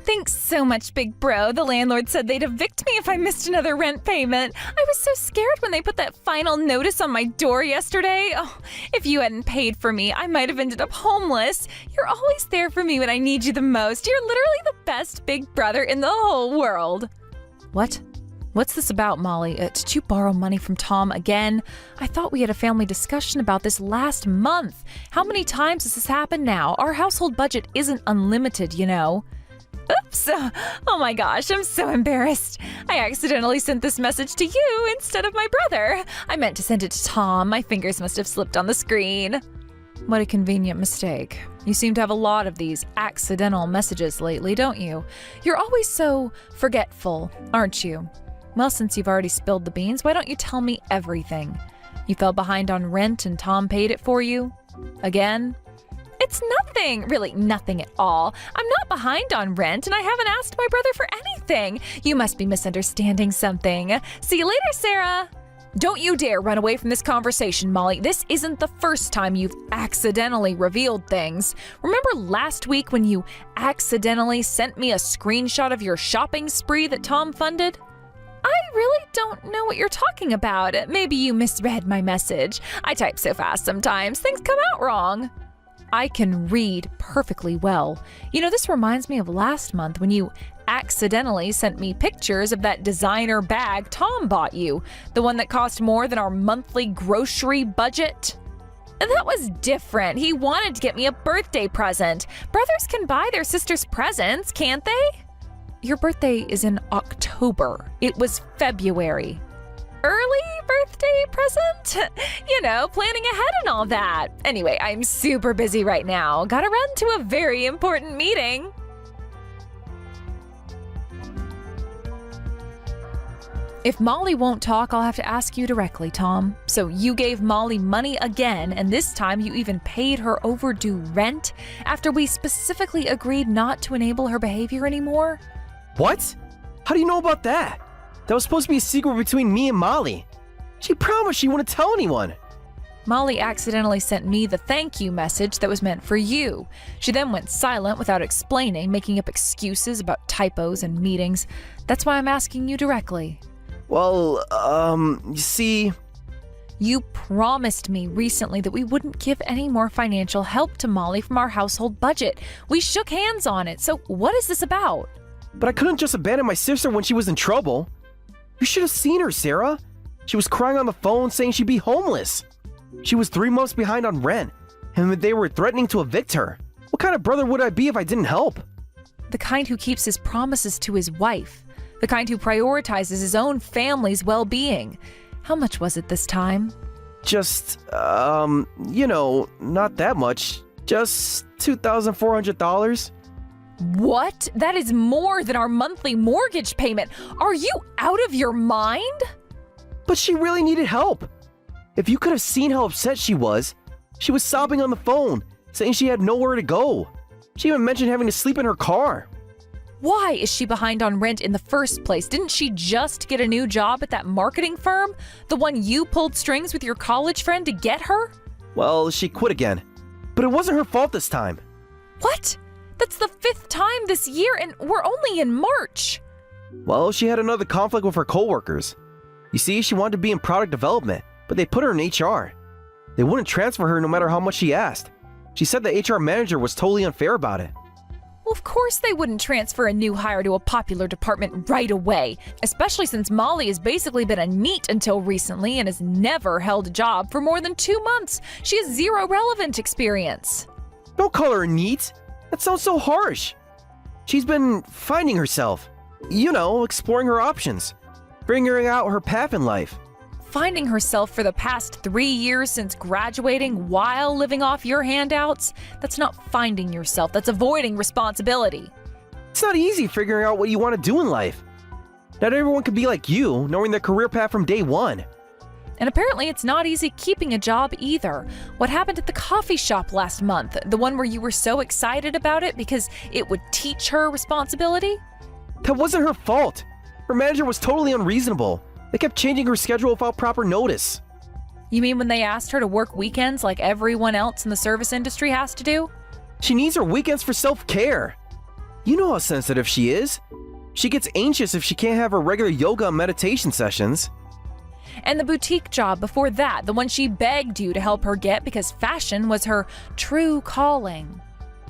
Thanks so much, big bro. The landlord said they'd evict me if I missed another rent payment. I was so scared when they put that final notice on my door yesterday. Oh, if you hadn't paid for me, I might have ended up homeless. You're always there for me when I need you the most. You're literally the best big brother in the whole world. What? What's this about, Molly? Did you borrow money from Tom again? I thought we had a family discussion about this last month. How many times has this happened now? Our household budget isn't unlimited, you know. Oops! Oh my gosh, I'm so embarrassed. I accidentally sent this message to you instead of my brother. I meant to send it to Tom. My fingers must have slipped on the screen. What a convenient mistake. You seem to have a lot of these accidental messages lately, don't you? You're always so forgetful, aren't you? Well, since you've already spilled the beans, why don't you tell me everything? You fell behind on rent and Tom paid it for you? Again? It's nothing, really nothing at all. I'm not behind on rent and I haven't asked my brother for anything. You must be misunderstanding something. See you later, Sarah. Don't you dare run away from this conversation, Molly. This isn't the first time you've accidentally revealed things. Remember last week when you accidentally sent me a screenshot of your shopping spree that Tom funded? I really don't know what you're talking about. Maybe you misread my message. I type so fast sometimes, things come out wrong. I can read perfectly well. You know, this reminds me of last month when you accidentally sent me pictures of that designer bag Tom bought you, the one that cost more than our monthly grocery budget. That was different. He wanted to get me a birthday present. Brothers can buy their sisters presents, can't they? Your birthday is in October. It was February. Early birthday present? You know, planning ahead and all that. Anyway, I'm super busy right now. Gotta run to a very important meeting. If Molly won't talk, I'll have to ask you directly, Tom. So you gave Molly money again, and this time you even paid her overdue rent after we specifically agreed not to enable her behavior anymore? What? How do you know about that? That was supposed to be a secret between me and Molly. She promised she wouldn't tell anyone. Molly accidentally sent me the thank you message that was meant for you. She then went silent without explaining, making up excuses about typos and meetings. That's why I'm asking you directly. Well, you see... You promised me recently that we wouldn't give any more financial help to Molly from our household budget. We shook hands on it, so what is this about? But I couldn't just abandon my sister when she was in trouble. You should have seen her, Sarah. She was crying on the phone saying she'd be homeless. She was 3 months behind on rent, and they were threatening to evict her. What kind of brother would I be if I didn't help? The kind who keeps his promises to his wife. The kind who prioritizes his own family's well-being. How much was it this time? Just, you know, not that much. Just $2,400. What? That is more than our monthly mortgage payment. Are you out of your mind? But she really needed help. If you could have seen how upset she was sobbing on the phone, saying she had nowhere to go. She even mentioned having to sleep in her car. Why is she behind on rent in the first place? Didn't she just get a new job at that marketing firm? The one you pulled strings with your college friend to get her? Well, she quit again. But it wasn't her fault this time. What? That's the 5th time this year and we're only in March. Well, she had another conflict with her coworkers. You see, she wanted to be in product development, but they put her in HR. They wouldn't transfer her no matter how much she asked. She said the HR manager was totally unfair about it. Well, of course they wouldn't transfer a new hire to a popular department right away, especially since Molly has basically been a NEET until recently and has never held a job for more than 2 months. She has zero relevant experience. Don't call her NEET. That sounds so harsh. She's been finding herself. You know, exploring her options. Figuring out her path in life. Finding herself for the past 3 years since graduating while living off your handouts? That's not finding yourself, that's avoiding responsibility. It's not easy figuring out what you want to do in life. Not everyone can be like you, knowing their career path from day one. And apparently it's not easy keeping a job either. What happened at the coffee shop last month? The one where you were so excited about it because it would teach her responsibility? That wasn't her fault. Her manager was totally unreasonable. They kept changing her schedule without proper notice. You mean when they asked her to work weekends like everyone else in the service industry has to do? She needs her weekends for self-care. You know how sensitive she is. She gets anxious if she can't have her regular yoga and meditation sessions. And the boutique job before that, the one she begged you to help her get because fashion was her true calling.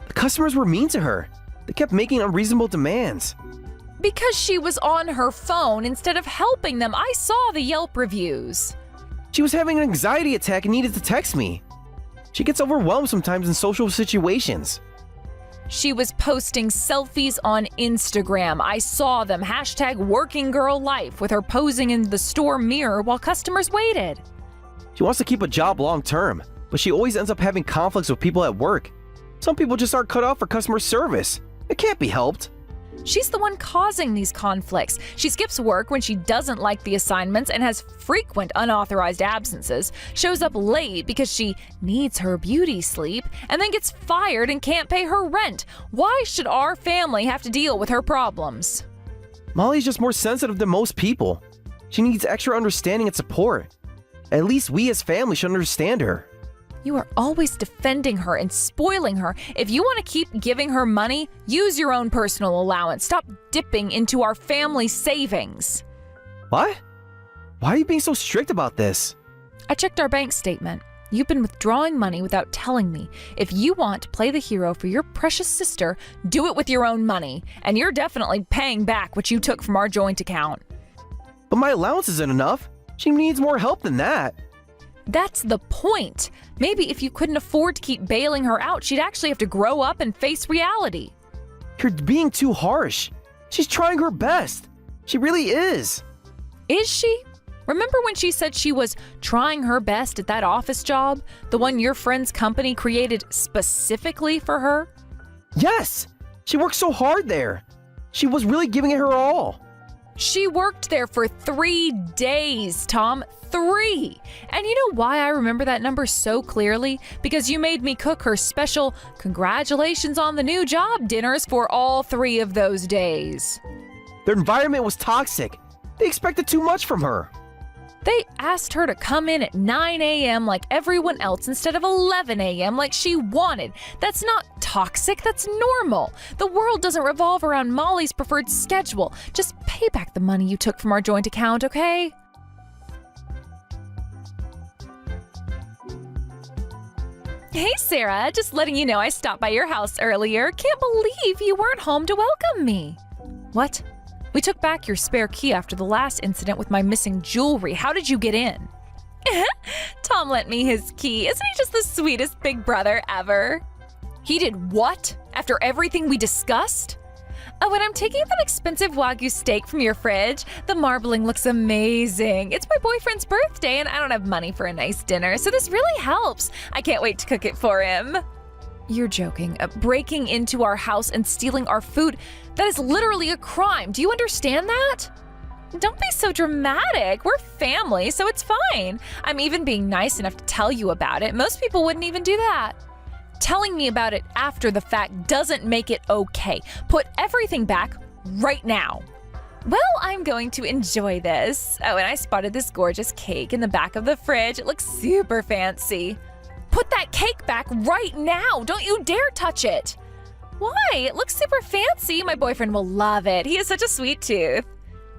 The customers were mean to her. They kept making unreasonable demands. Because she was on her phone instead of helping them. I saw the Yelp reviews. She was having an anxiety attack and needed to text me. She gets overwhelmed sometimes in social situations. She was posting selfies on Instagram. I saw them. #workinggirllife with her posing in the store mirror while customers waited. She wants to keep a job long term, but she always ends up having conflicts with people at work. Some people just aren't cut off for customer service. It can't be helped. She's the one causing these conflicts. She skips work when she doesn't like the assignments and has frequent unauthorized absences, shows up late because she needs her beauty sleep, and then gets fired and can't pay her rent. Why should our family have to deal with her problems? Molly's just more sensitive than most people. She needs extra understanding and support. At least we as family should understand her. You are always defending her and spoiling her. If you want to keep giving her money, use your own personal allowance. Stop dipping into our family savings. What? Why are you being so strict about this? I checked our bank statement. You've been withdrawing money without telling me. If you want to play the hero for your precious sister, do it with your own money. And you're definitely paying back what you took from our joint account. But my allowance isn't enough. She needs more help than that. That's the point. Maybe if you couldn't afford to keep bailing her out, she'd actually have to grow up and face reality. You're being too harsh. She's trying her best. She really is. Is she? Remember when she said she was trying her best at that office job? The one your friend's company created specifically for her? Yes! She worked so hard there. She was really giving it her all. She worked there for 3 days, Tom. 3! And you know why I remember that number so clearly? Because you made me cook her special congratulations on the new job dinners for all 3 of those days. Their environment was toxic. They expected too much from her. They asked her to come in at 9 a.m. like everyone else instead of 11 a.m. like she wanted. That's not toxic, that's normal. The world doesn't revolve around Molly's preferred schedule. Just pay back the money you took from our joint account, okay? Hey, Sarah, just letting you know I stopped by your house earlier. Can't believe you weren't home to welcome me. What? We took back your spare key after the last incident with my missing jewelry. How did you get in? Tom lent me his key. Isn't he just the sweetest big brother ever? He did what? After everything we discussed? Oh, and I'm taking that expensive Wagyu steak from your fridge. The marbling looks amazing. It's my boyfriend's birthday and I don't have money for a nice dinner, so this really helps. I can't wait to cook it for him. You're joking. Breaking into our house and stealing our food, that is literally a crime. Do you understand that? Don't be so dramatic. We're family, so it's fine. I'm even being nice enough to tell you about it. Most people wouldn't even do that. Telling me about it after the fact doesn't make it okay. Put everything back right now. Well, I'm going to enjoy this. Oh, and I spotted this gorgeous cake in the back of the fridge. It looks super fancy. Put that cake back right now. Don't you dare touch it. Why? It looks super fancy. My boyfriend will love it. He has such a sweet tooth.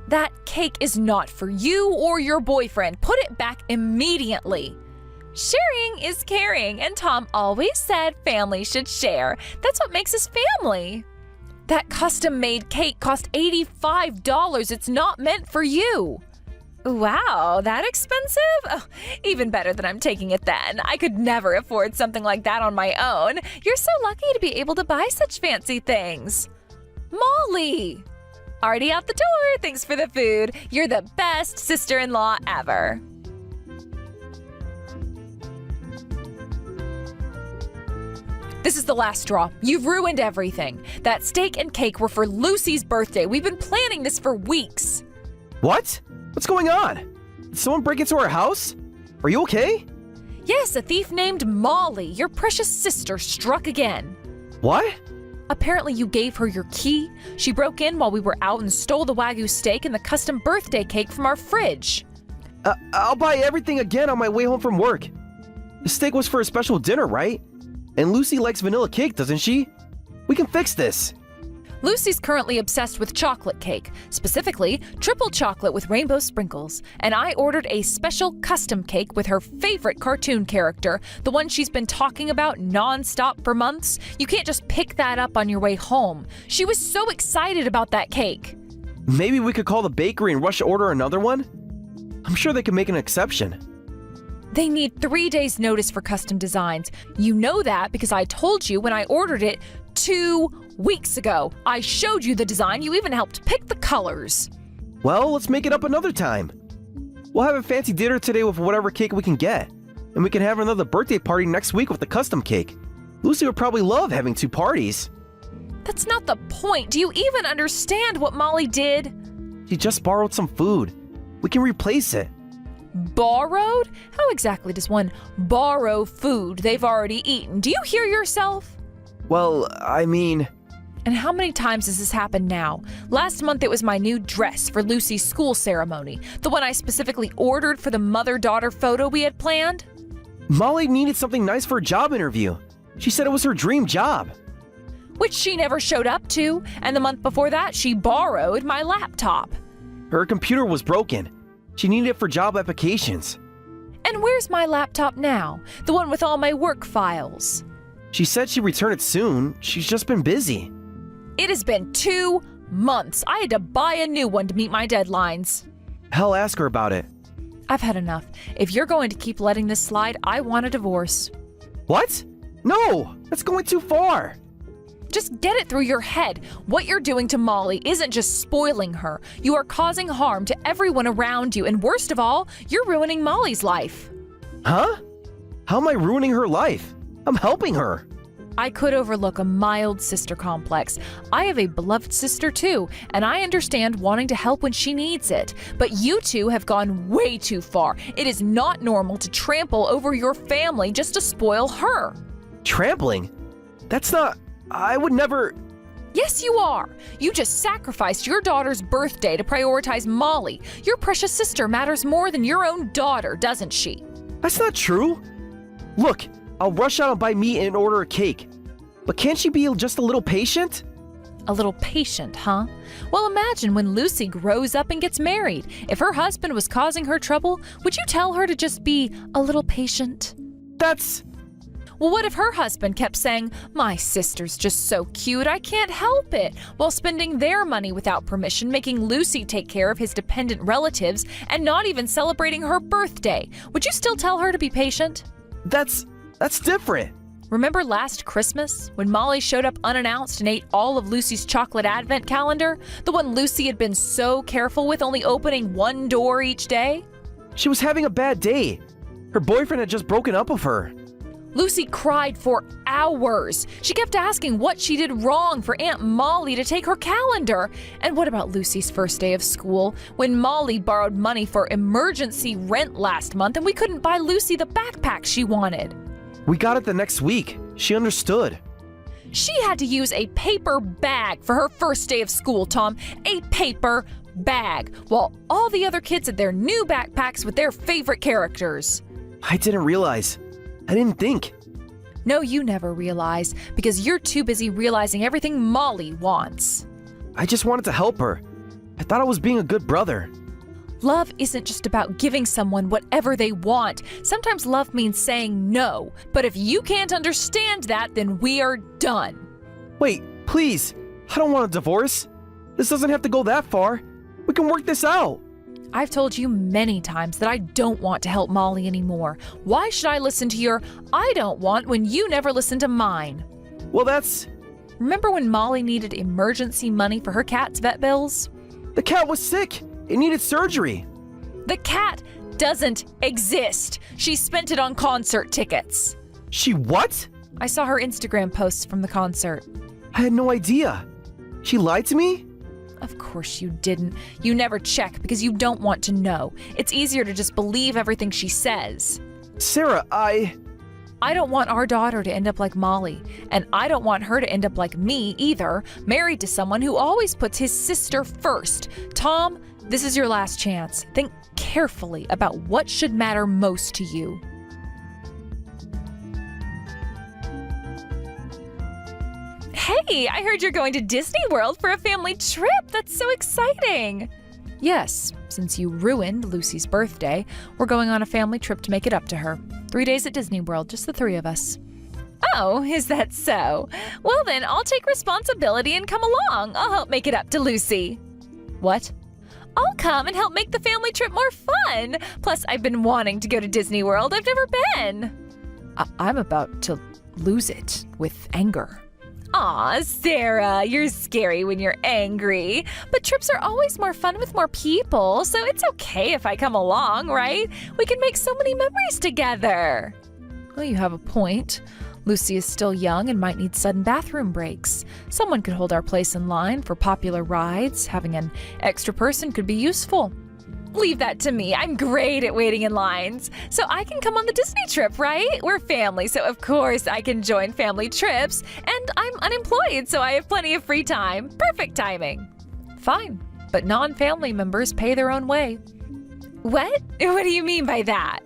That cake is not for you or your boyfriend. Put it back immediately. Sharing is caring, and Tom always said family should share. That's what makes us family. That custom-made cake cost $85. It's not meant for you. Wow, that expensive? Oh, even better than I'm taking it then. I could never afford something like that on my own. You're so lucky to be able to buy such fancy things. Molly! Already out the door, thanks for the food. You're the best sister-in-law ever. This is the last straw. You've ruined everything. That steak and cake were for Lucy's birthday. We've been planning this for weeks. What? What's going on? Did someone break into our house? Are you okay? Yes, a thief named Molly, your precious sister, struck again. What? Apparently you gave her your key. She broke in while we were out and stole the Wagyu steak and the custom birthday cake from our fridge. I'll buy everything again on my way home from work. The steak was for a special dinner, right? And Lucy likes vanilla cake, doesn't she? We can fix this. Lucy's currently obsessed with chocolate cake, specifically triple chocolate with rainbow sprinkles, and I ordered a special custom cake with her favorite cartoon character, the one she's been talking about non-stop for months. You can't just pick that up on your way home. She was so excited about that cake. Maybe we could call the bakery and rush to order another one? I'm sure they could make an exception. They need 3 days notice for custom designs. You know that because I told you when I ordered it 2 weeks ago. I showed you the design. You even helped pick the colors. Well, let's make it up another time. We'll have a fancy dinner today with whatever cake we can get. And we can have another birthday party next week with the custom cake. Lucy would probably love having 2 parties. That's not the point. Do you even understand what Molly did? She just borrowed some food. We can replace it. Borrowed? How exactly does one borrow food they've already eaten? Do you hear yourself? Well, I mean... And how many times has this happened now? Last month it was my new dress for Lucy's school ceremony, the one I specifically ordered for the mother-daughter photo we had planned. Molly needed something nice for a job interview. She said it was her dream job. Which she never showed up to, and the month before that she borrowed my laptop. Her computer was broken. She needed it for job applications. And where's my laptop now? The one with all my work files. She said she'd return it soon. She's just been busy. It has been 2 months. I had to buy a new one to meet my deadlines. Hell, ask her about it. I've had enough. If you're going to keep letting this slide, I want a divorce. What? No! That's going too far! Just get it through your head. What you're doing to Molly isn't just spoiling her. You are causing harm to everyone around you, and worst of all, you're ruining Molly's life. Huh? How am I ruining her life? I'm helping her. I could overlook a mild sister complex. I have a beloved sister too, and I understand wanting to help when she needs it. But you two have gone way too far. It is not normal to trample over your family just to spoil her. Trampling? That's not... I would never... Yes, you are. You just sacrificed your daughter's birthday to prioritize Molly. Your precious sister matters more than your own daughter, doesn't she? That's not true. Look, I'll rush out and buy meat and order a cake. But can't she be just a little patient? A little patient, huh? Well, imagine when Lucy grows up and gets married. If her husband was causing her trouble, would you tell her to just be a little patient? That's... Well, what if her husband kept saying, "My sister's just so cute, I can't help it," while spending their money without permission, making Lucy take care of his dependent relatives, and not even celebrating her birthday? Would you still tell her to be patient? That's different. Remember last Christmas, when Molly showed up unannounced and ate all of Lucy's chocolate advent calendar? The one Lucy had been so careful with, only opening one door each day? She was having a bad day. Her boyfriend had just broken up with her. Lucy cried for hours. She kept asking what she did wrong for Aunt Molly to take her calendar. And what about Lucy's first day of school, when Molly borrowed money for emergency rent last month and we couldn't buy Lucy the backpack she wanted? We got it the next week. She understood. She had to use a paper bag for her first day of school, Tom. A paper bag, while all the other kids had their new backpacks with their favorite characters. I didn't realize. I didn't think. No, you never realize, because you're too busy realizing everything Molly wants. I just wanted to help her. I thought I was being a good brother. Love isn't just about giving someone whatever they want. Sometimes love means saying no. But if you can't understand that, then we are done. Wait, please. I don't want a divorce. This doesn't have to go that far. We can work this out. I've told you many times that I don't want to help Molly anymore. Why should I listen to your "I don't want" when you never listen to mine? Well, that's... Remember when Molly needed emergency money for her cat's vet bills? The cat was sick. It needed surgery. The cat doesn't exist. She spent it on concert tickets. She what? I saw her Instagram posts from the concert. I had no idea. She lied to me? Of course you didn't. You never check because you don't want to know. It's easier to just believe everything she says. Sarah, I don't want our daughter to end up like Molly, and I don't want her to end up like me either, married to someone who always puts his sister first. Tom, this is your last chance. Think carefully about what should matter most to you. Hey, Hey, I heard you're going to Disney World for a family trip. That's so exciting. Yes, since you ruined Lucy's birthday, we're going on a family trip to make it up to her. 3 days at Disney World, just the 3 of us. Oh, is that so? Well then, I'll take responsibility and come along. I'll help make it up to Lucy. What? I'll come and help make the family trip more fun. Plus, I've been wanting to go to Disney World. I've never been. I'm about to lose it with anger. Aw, Sarah, you're scary when you're angry. But trips are always more fun with more people, so it's okay if I come along, right? We can make so many memories together. Well, you have a point. Lucy is still young and might need sudden bathroom breaks. Someone could hold our place in line for popular rides. Having an extra person could be useful. Leave that to me. I'm great at waiting in lines. So I can come on the Disney trip, right? We're family, so of course I can join family trips. And I'm unemployed, so I have plenty of free time. Perfect timing. Fine, but non-family members pay their own way. What? What do you mean by that?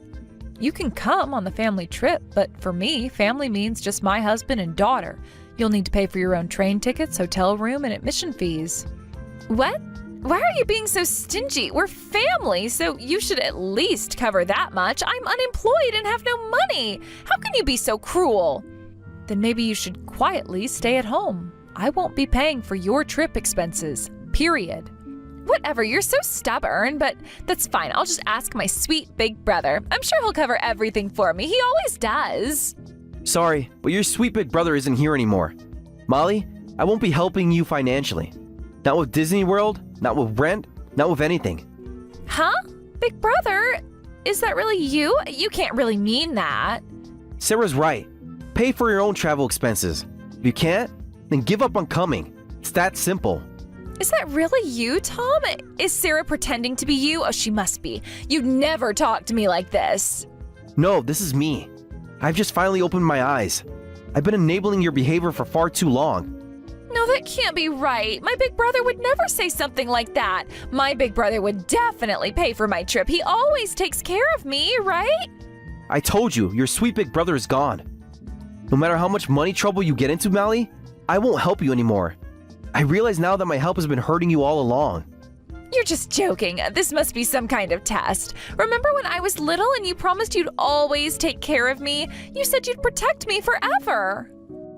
You can come on the family trip, but for me, family means just my husband and daughter. You'll need to pay for your own train tickets, hotel room, and admission fees. What? Why are you being so stingy? We're family, so you should at least cover that much. I'm unemployed and have no money. How can you be so cruel? Then maybe you should quietly stay at home. I won't be paying for your trip expenses, period. Whatever, you're so stubborn, but that's fine. I'll just ask my sweet big brother. I'm sure he'll cover everything for me. He always does. Sorry, but your sweet big brother isn't here anymore. Molly, I won't be helping you financially. Not with Disney World, not with rent, not with anything. Huh? Big brother? Is that really you? You can't really mean that. Sarah's right. Pay for your own travel expenses. If you can't, then give up on coming. It's that simple. Is that really you, Tom? Is Sarah pretending to be you? Oh, she must be. You'd never talk to me like this. No, this is me. I've just finally opened my eyes. I've been enabling your behavior for far too long. No, that can't be right. My big brother would never say something like that. My big brother would definitely pay for my trip. He always takes care of me, right? I told you, your sweet big brother is gone. No matter how much money trouble you get into, Molly, I won't help you anymore. I realize now that my help has been hurting you all along. You're just joking. This must be some kind of test. Remember when I was little and you promised you'd always take care of me? You said you'd protect me forever.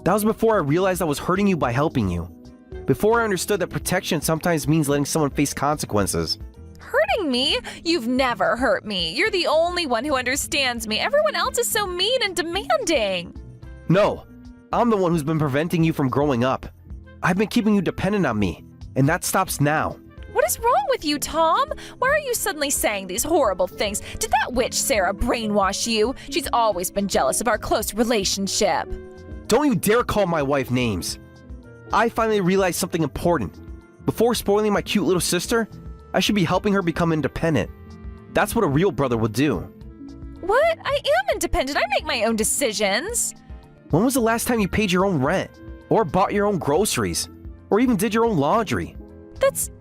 That was before I realized I was hurting you by helping you. Before I understood that protection sometimes means letting someone face consequences. Hurting me? You've never hurt me. You're the only one who understands me. Everyone else is so mean and demanding. No, I'm the one who's been preventing you from growing up. I've been keeping you dependent on me, and that stops now. What is wrong with you, Tom? Why are you suddenly saying these horrible things? Did that witch Sarah brainwash you? She's always been jealous of our close relationship. Don't you dare call my wife names. I finally realized something important. Before spoiling my cute little sister, I should be helping her become independent. That's what a real brother would do. What? I am independent. I make my own decisions. When was the last time you paid your own rent? Or bought your own groceries? Or even did your own laundry? That's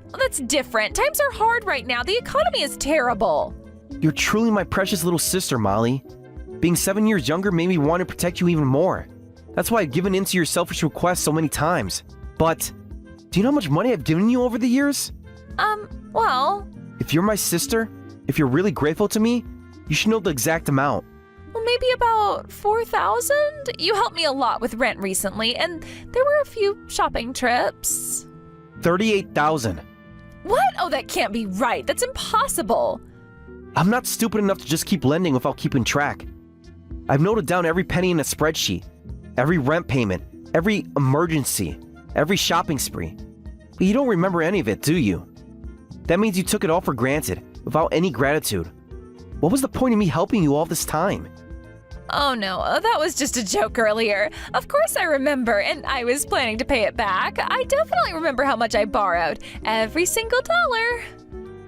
different. Times are hard right now. The economy is terrible. You're truly my precious little sister, Molly. Being 7 years younger made me want to protect you even more. That's why I've given in to your selfish requests so many times. But, do you know how much money I've given you over the years? Well... If you're my sister, if you're really grateful to me, you should know the exact amount. Well, maybe about 4,000? You helped me a lot with rent recently, and there were a few shopping trips. 38,000. What? Oh, that can't be right. That's impossible. I'm not stupid enough to just keep lending without keeping track. I've noted down every penny in a spreadsheet, every rent payment, every emergency, every shopping spree. But you don't remember any of it, do you? That means you took it all for granted, without any gratitude. What was the point of me helping you all this time? Oh no, that was just a joke earlier. Of course I remember, and I was planning to pay it back. I definitely remember how much I borrowed. Every single dollar.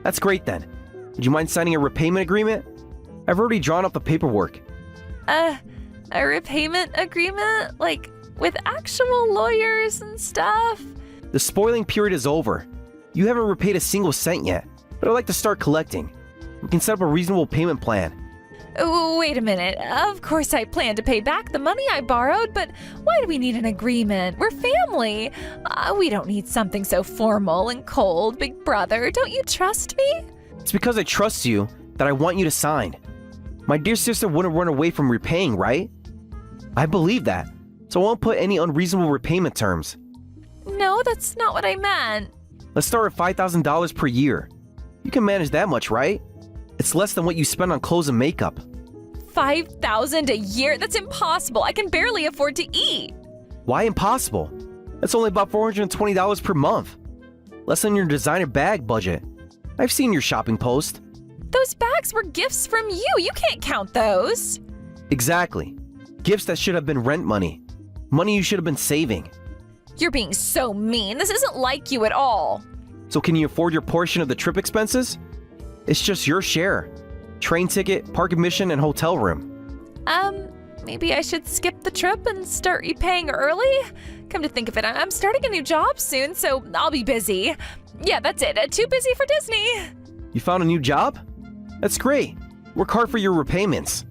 That's great then. Would you mind signing a repayment agreement? I've already drawn up the paperwork. A repayment agreement? Like, with actual lawyers and stuff? The spoiling period is over. You haven't repaid a single cent yet, but I'd like to start collecting. We can set up a reasonable payment plan. Oh, wait a minute. Of course I plan to pay back the money I borrowed, but why do we need an agreement? We're family. We don't need something so formal and cold, big brother. Don't you trust me? It's because I trust you that I want you to sign. My dear sister wouldn't run away from repaying, right? I believe that, so I won't put any unreasonable repayment terms. No, that's not what I meant. Let's start at $5,000 per year. You can manage that much, right? It's less than what you spend on clothes and makeup. $5,000 a year? That's impossible. I can barely afford to eat. Why impossible? That's only about $420 per month. Less than your designer bag budget. I've seen your shopping post. Those bags were gifts from you. You can't count those. Exactly. Gifts that should have been rent money. Money you should have been saving. You're being so mean. This isn't like you at all. So can you afford your portion of the trip expenses? It's just your share. Train ticket, park admission, and hotel room. Maybe I should skip the trip and start repaying early? Come to think of it, I'm starting a new job soon, so I'll be busy. Yeah, that's it. Too busy for Disney. You found a new job? That's great. Work hard for your repayments.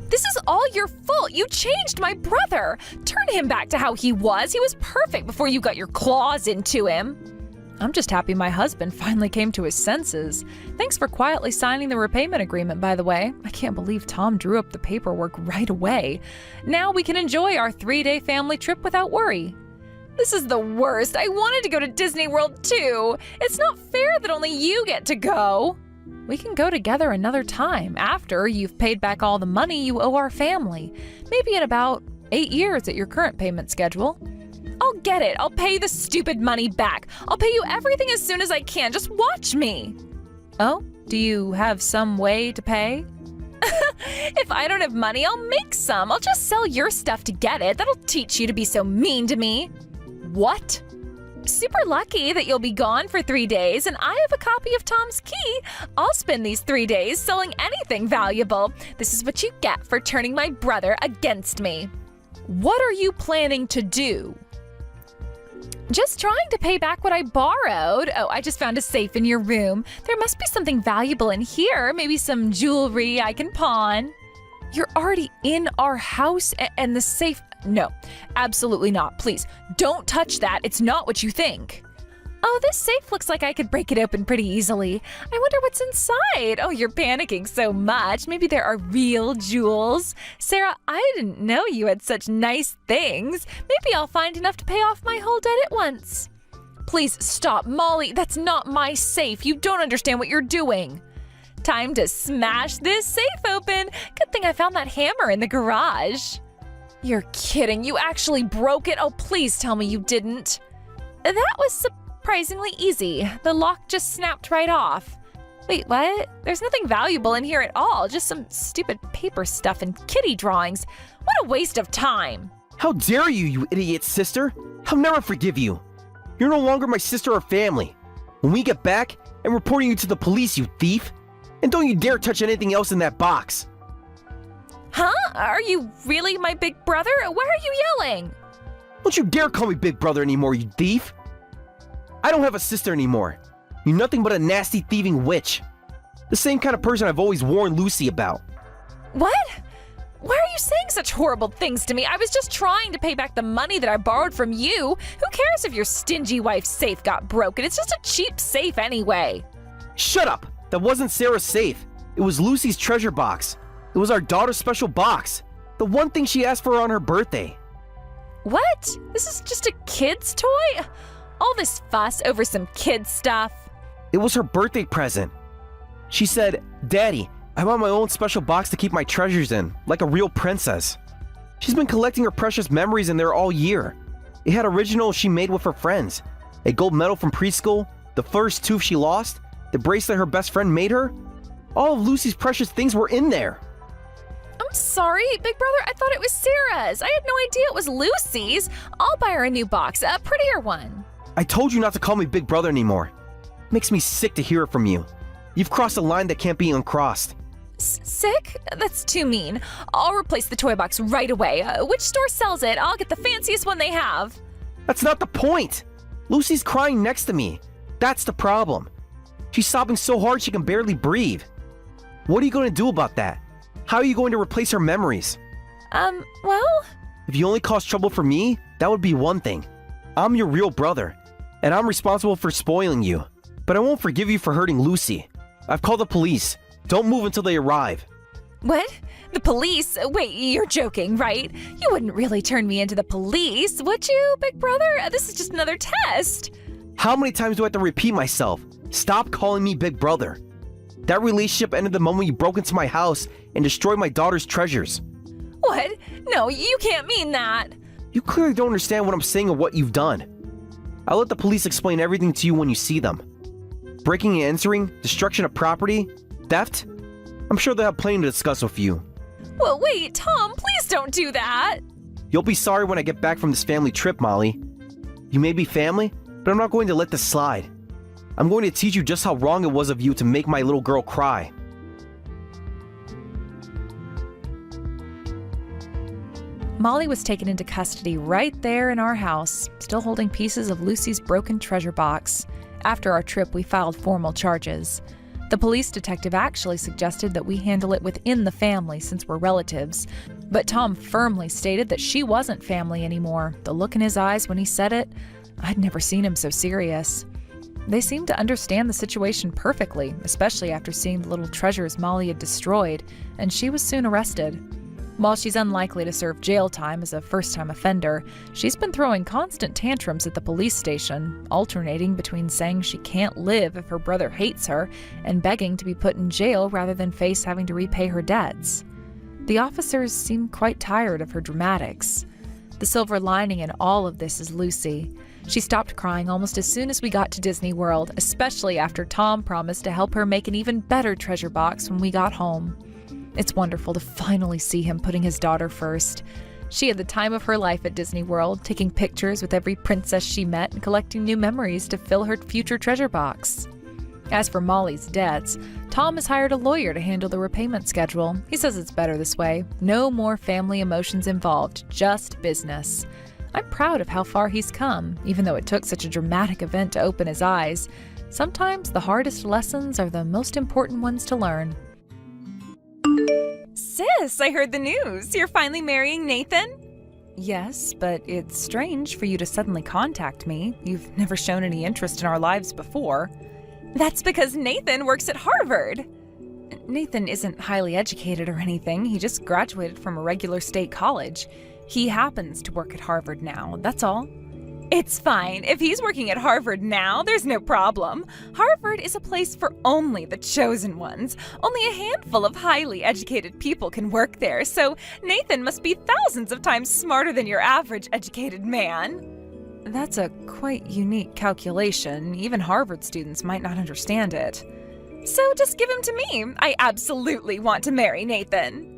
This is all your fault. You changed my brother. Turn him back to how he was. He was perfect before you got your claws into him. I'm just happy my husband finally came to his senses. Thanks for quietly signing the repayment agreement, by the way. I can't believe Tom drew up the paperwork right away. Now we can enjoy our 3-day family trip without worry. This is the worst. I wanted to go to Disney World too. It's not fair that only you get to go. We can go together another time after you've paid back all the money you owe our family. Maybe in about 8 years at your current payment schedule. I'll get it. I'll pay the stupid money back. I'll pay you everything as soon as I can. Just watch me. Oh, do you have some way to pay? If I don't have money, I'll make some. I'll just sell your stuff to get it. That'll teach you to be so mean to me. What? Super lucky that you'll be gone for 3 days, and I have a copy of Tom's key. I'll spend these 3 days selling anything valuable. This is what you get for turning my brother against me. What are you planning to do? Just trying to pay back what I borrowed. Oh, I just found a safe in your room. There must be something valuable in here. Maybe some jewelry I can pawn. You're already in our house and the safe. No, absolutely not. Please, don't touch that. It's not what you think. Oh, this safe looks like I could break it open pretty easily. I wonder what's inside. Oh, you're panicking so much. Maybe there are real jewels. Sarah, I didn't know you had such nice things. Maybe I'll find enough to pay off my whole debt at once. Please stop, Molly. That's not my safe. You don't understand what you're doing. Time to smash this safe open. Good thing I found that hammer in the garage. You're kidding. You actually broke it? Oh, please tell me you didn't. That was surprisingly easy. The lock just snapped right off. Wait, what? There's nothing valuable in here at all. Just some stupid paper stuff and kitty drawings. What a waste of time. How dare you, you idiot sister? I'll never forgive you. You're no longer my sister or family. When we get back, I'm reporting you to the police, you thief. And don't you dare touch anything else in that box. Huh? Are you really my big brother? Why are you yelling? Don't you dare call me big brother anymore, you thief. I don't have a sister anymore. You're nothing but a nasty thieving witch. The same kind of person I've always warned Lucy about. What? Why are you saying such horrible things to me? I was just trying to pay back the money that I borrowed from you. Who cares if your stingy wife's safe got broken? It's just a cheap safe anyway. Shut up! That wasn't Sarah's safe. It was Lucy's treasure box. It was our daughter's special box. The one thing she asked for on her birthday. What? This is just a kid's toy? All this fuss over some kid stuff? It was her birthday present. She said, "Daddy, I want my own special box to keep my treasures in, like a real princess." She's been collecting her precious memories in there all year. It had originals she made with her friends. A gold medal from preschool, the first tooth she lost, the bracelet her best friend made her. All of Lucy's precious things were in there. I'm sorry, big brother. I thought it was Sarah's. I had no idea it was Lucy's. I'll buy her a new box, a prettier one. I told you not to call me big brother anymore. Makes me sick to hear it from you. You've crossed a line that can't be uncrossed. Sick? That's too mean. I'll replace the toy box right away. Which store sells it? I'll get the fanciest one they have. That's not the point. Lucy's crying next to me. That's the problem. She's sobbing so hard she can barely breathe. What are you going to do about that? How are you going to replace her memories? Well, If you only cause trouble for me, that would be one thing. I'm your real brother, and I'm responsible for spoiling you. But I won't forgive you for hurting Lucy. I've called the police. Don't move until they arrive. what? The police? Wait, you're joking, right? You wouldn't really turn me into the police, would you, big brother? This is just another test. How many times do I have to repeat myself? Stop calling me big brother. That relationship ended the moment you broke into my house and destroyed my daughter's treasures. What? No, you can't mean that. You clearly don't understand what I'm saying or what you've done. I'll let the police explain everything to you when you see them. Breaking and entering, destruction of property, theft? I'm sure they'll have plenty to discuss with you. Well, wait, Tom, please don't do that. You'll be sorry when I get back from this family trip, Molly. You may be family, but I'm not going to let this slide. I'm going to teach you just how wrong it was of you to make my little girl cry. Molly was taken into custody right there in our house, still holding pieces of Lucy's broken treasure box. After our trip, we filed formal charges. The police detective actually suggested that we handle it within the family since we're relatives, but Tom firmly stated that she wasn't family anymore. The look in his eyes when he said it, I'd never seen him so serious. They seemed to understand the situation perfectly, especially after seeing the little treasures Molly had destroyed, and she was soon arrested. While she's unlikely to serve jail time as a first-time offender, she's been throwing constant tantrums at the police station, alternating between saying she can't live if her brother hates her and begging to be put in jail rather than face having to repay her debts. The officers seem quite tired of her dramatics. The silver lining in all of this is Lucy. She stopped crying almost as soon as we got to Disney World, especially after Tom promised to help her make an even better treasure box when we got home. It's wonderful to finally see him putting his daughter first. She had the time of her life at Disney World, taking pictures with every princess she met and collecting new memories to fill her future treasure box. As for Molly's debts, Tom has hired a lawyer to handle the repayment schedule. He says it's better this way. No more family emotions involved, just business. I'm proud of how far he's come, even though it took such a dramatic event to open his eyes. Sometimes the hardest lessons are the most important ones to learn. Sis, I heard the news. You're finally marrying Nathan? Yes, but it's strange for you to suddenly contact me. You've never shown any interest in our lives before. That's because Nathan works at Harvard. Nathan isn't highly educated or anything. He just graduated from a regular state college. He happens to work at Harvard now, that's all. It's fine. If he's working at Harvard now, there's no problem. Harvard is a place for only the chosen ones. Only a handful of highly educated people can work there, so Nathan must be thousands of times smarter than your average educated man. That's a quite unique calculation. Even Harvard students might not understand it. So just give him to me. I absolutely want to marry Nathan.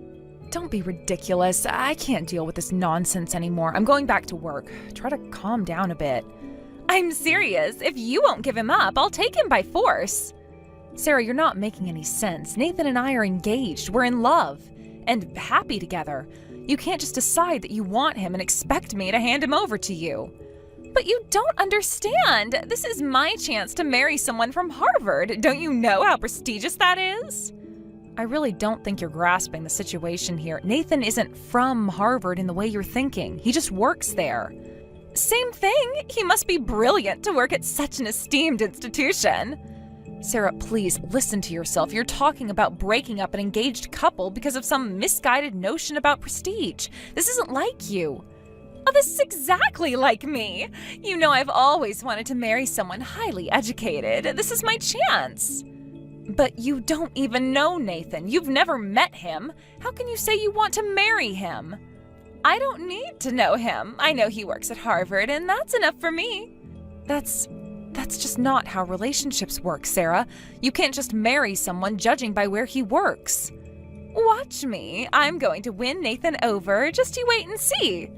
Don't be ridiculous. I can't deal with this nonsense anymore. I'm going back to work. Try to calm down a bit. I'm serious. If you won't give him up, I'll take him by force. Sarah, you're not making any sense. Nathan and I are engaged. We're in love. And happy together. You can't just decide that you want him and expect me to hand him over to you. But you don't understand. This is my chance to marry someone from Harvard. Don't you know how prestigious that is? I really don't think you're grasping the situation here. Nathan isn't from Harvard in the way you're thinking. He just works there. Same thing. He must be brilliant to work at such an esteemed institution. Sarah, please listen to yourself. You're talking about breaking up an engaged couple because of some misguided notion about prestige. This isn't like you. Oh, this is exactly like me. You know I've always wanted to marry someone highly educated. This is my chance. But you don't even know Nathan. You've never met him. How can you say you want to marry him? I don't need to know him. I know he works at Harvard, and that's enough for me. That's just not how relationships work, Sarah. You can't just marry someone judging by where he works. Watch me. I'm going to win Nathan over. Just you wait and see.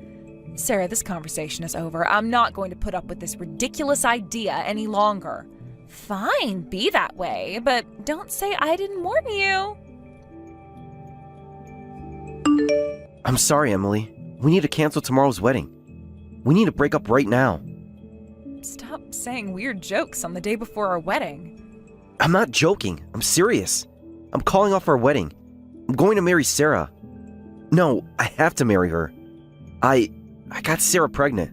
Sarah, this conversation is over. I'm not going to put up with this ridiculous idea any longer. Fine, be that way, but don't say I didn't warn you. I'm sorry, Emily. We need to cancel tomorrow's wedding. We need to break up right now. Stop saying weird jokes on the day before our wedding. I'm not joking. I'm serious. I'm calling off our wedding. I'm going to marry Sarah. No, I have to marry her. I got Sarah pregnant.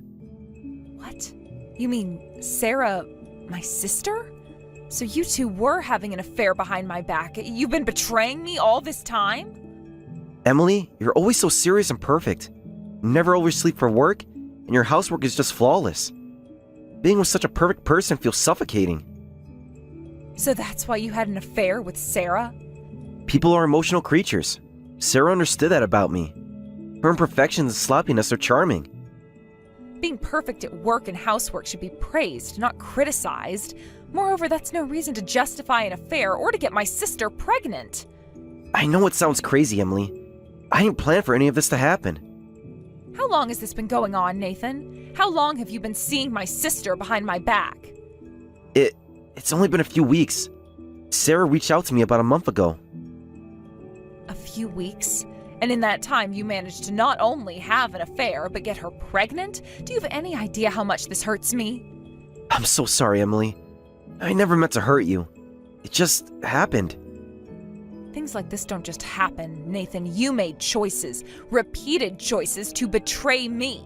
What? You mean Sarah, my sister? So you two were having an affair behind my back. You've been betraying me all this time? Emily, you're always so serious and perfect. You never oversleep for work, and your housework is just flawless. Being with such a perfect person feels suffocating. So that's why you had an affair with Sarah? People are emotional creatures. Sarah understood that about me. Her imperfections and sloppiness are charming. Being perfect at work and housework should be praised, not criticized. Moreover, that's no reason to justify an affair or to get my sister pregnant. I know it sounds crazy, Emily. I didn't plan for any of this to happen. How long has this been going on, Nathan? How long have you been seeing my sister behind my back? It's only been a few weeks. Sarah reached out to me about a month ago. A few weeks? And in that time, you managed to not only have an affair, but get her pregnant? Do you have any idea how much this hurts me? I'm so sorry, Emily. I never meant to hurt you. It just happened. Things like this don't just happen, Nathan. You made choices, repeated choices to betray me.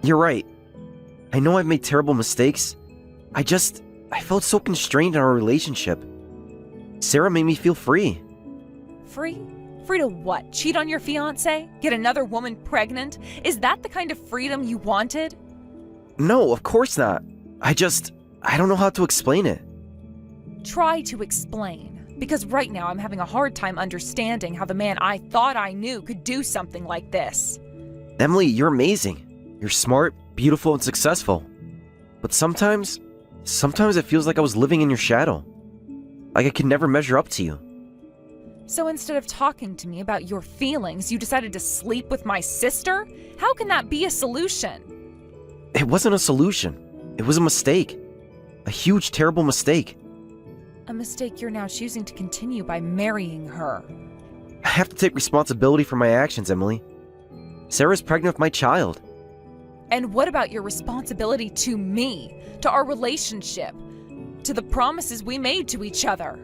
You're right. I know I've made terrible mistakes. I felt so constrained in our relationship. Sarah made me feel free. Free? Free to what? Cheat on your fiancé? Get another woman pregnant? Is that the kind of freedom you wanted? No, of course not. I don't know how to explain it. Try to explain. Because right now I'm having a hard time understanding how the man I thought I knew could do something like this. Emily, you're amazing. You're smart, beautiful, and successful. But sometimes it feels like I was living in your shadow. Like I could never measure up to you. So instead of talking to me about your feelings, you decided to sleep with my sister? How can that be a solution? It wasn't a solution. It was a mistake. A huge, terrible mistake. A mistake you're now choosing to continue by marrying her. I have to take responsibility for my actions, Emily. Sarah's pregnant with my child. And what about your responsibility to me, to our relationship, to the promises we made to each other?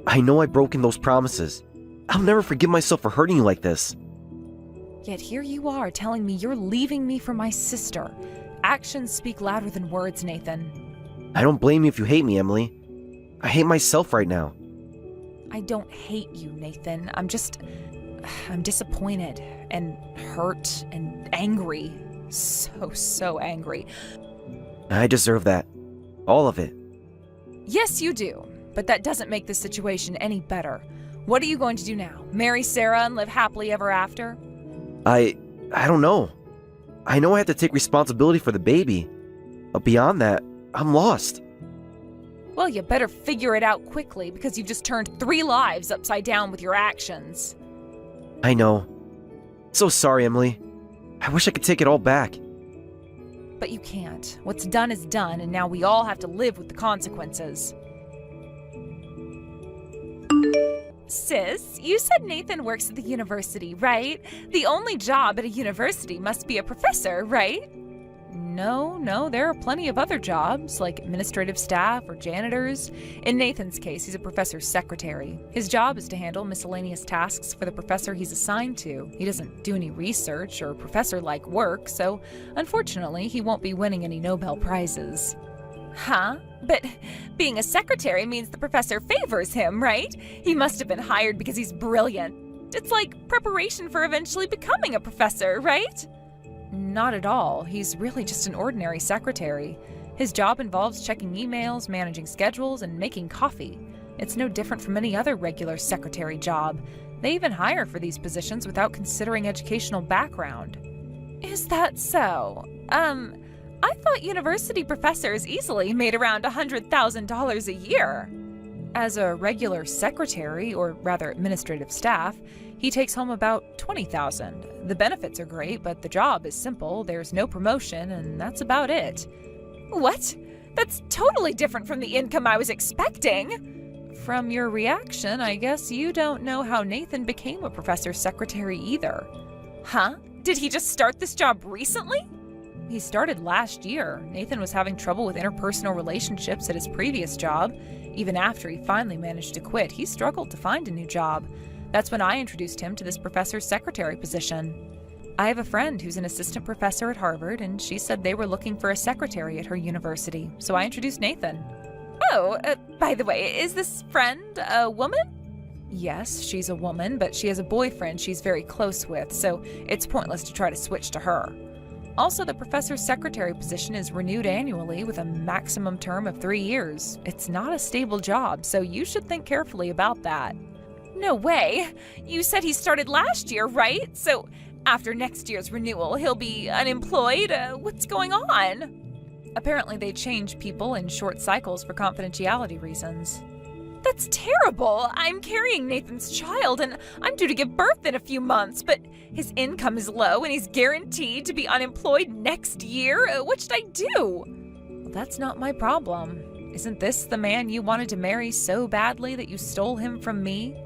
I know I've broken those promises. I'll never forgive myself for hurting you like this. Yet here you are telling me you're leaving me for my sister. Actions speak louder than words, Nathan. I don't blame you if you hate me, Emily. I hate myself right now. I don't hate you, Nathan. I'm disappointed and hurt and angry. So angry. I deserve that. All of it. Yes, you do. But that doesn't make the situation any better. What are you going to do now? Marry Sarah and live happily ever after? I don't know. I know I have to take responsibility for the baby. But beyond that, I'm lost. Well, you better figure it out quickly because you've just turned 3 lives upside down with your actions. I know. So sorry, Emily. I wish I could take it all back. But you can't. What's done is done, and now we all have to live with the consequences. Sis, you said Nathan works at the university, right? The only job at a university must be a professor, right? No, there are plenty of other jobs, like administrative staff or janitors. In Nathan's case, he's a professor's secretary. His job is to handle miscellaneous tasks for the professor he's assigned to. He doesn't do any research or professor-like work, so unfortunately, he won't be winning any Nobel Prizes. Huh? But being a secretary means the professor favors him, right? He must have been hired because he's brilliant. It's like preparation for eventually becoming a professor, right? Not at all. He's really just an ordinary secretary. His job involves checking emails, managing schedules, and making coffee. It's no different from any other regular secretary job. They even hire for these positions without considering educational background. Is that so? I thought university professors easily made around $100,000 a year. As a regular secretary, or rather administrative staff, he takes home about $20,000. The benefits are great, but the job is simple, there's no promotion, and that's about it. What? That's totally different from the income I was expecting! From your reaction, I guess you don't know how Nathan became a professor's secretary either. Huh? Did he just start this job recently? He started last year. Nathan was having trouble with interpersonal relationships at his previous job. Even after he finally managed to quit, he struggled to find a new job. That's when I introduced him to this professor's secretary position. I have a friend who's an assistant professor at Harvard, and she said they were looking for a secretary at her university, so I introduced Nathan. Oh, by the way, is this friend a woman? Yes, she's a woman, but she has a boyfriend she's very close with, so it's pointless to try to switch to her. Also, the professor's secretary position is renewed annually with a maximum term of 3 years. It's not a stable job, so you should think carefully about that. No way! You said he started last year, right? So after next year's renewal, he'll be unemployed? What's going on? Apparently, they change people in short cycles for confidentiality reasons. That's terrible! I'm carrying Nathan's child, and I'm due to give birth in a few months, but his income is low, and he's guaranteed to be unemployed next year. What should I do? Well, that's not my problem. Isn't this the man you wanted to marry so badly that you stole him from me?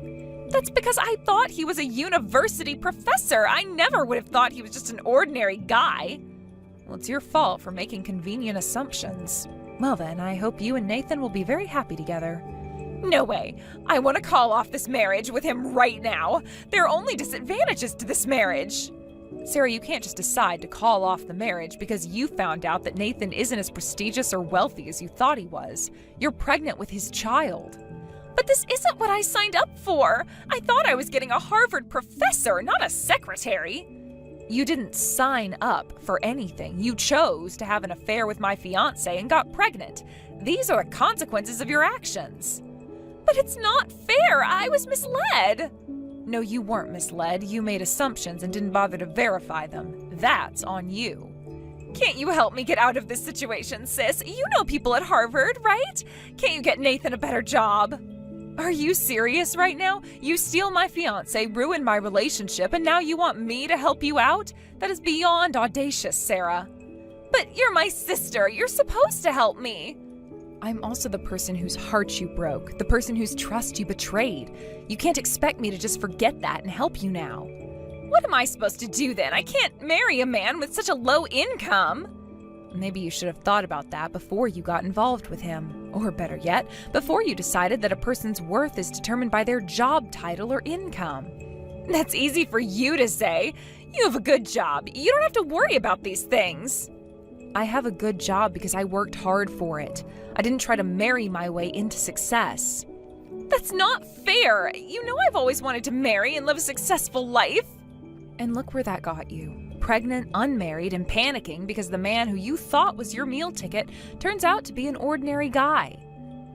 That's because I thought he was a university professor. I never would have thought he was just an ordinary guy. Well, it's your fault for making convenient assumptions. Well then, I hope you and Nathan will be very happy together. No way. I want to call off this marriage with him right now. There are only disadvantages to this marriage. Sarah, you can't just decide to call off the marriage because you found out that Nathan isn't as prestigious or wealthy as you thought he was. You're pregnant with his child. But this isn't what I signed up for. I thought I was getting a Harvard professor, not a secretary. You didn't sign up for anything. You chose to have an affair with my fiancé and got pregnant. These are the consequences of your actions. But it's not fair. I was misled. No, you weren't misled. You made assumptions and didn't bother to verify them. That's on you. Can't you help me get out of this situation, sis? You know people at Harvard, right? Can't you get Nathan a better job? Are you serious right now? You steal my fiancé, ruin my relationship, and now you want me to help you out? That is beyond audacious, Sarah. But you're my sister. You're supposed to help me. I'm also the person whose heart you broke, the person whose trust you betrayed. You can't expect me to just forget that and help you now. What am I supposed to do then? I can't marry a man with such a low income. Maybe you should have thought about that before you got involved with him. Or better yet, before you decided that a person's worth is determined by their job title or income. That's easy for you to say. You have a good job. You don't have to worry about these things. I have a good job because I worked hard for it. I didn't try to marry my way into success. That's not fair. You know I've always wanted to marry and live a successful life. And look where that got you. Pregnant, unmarried, and panicking because the man who you thought was your meal ticket turns out to be an ordinary guy.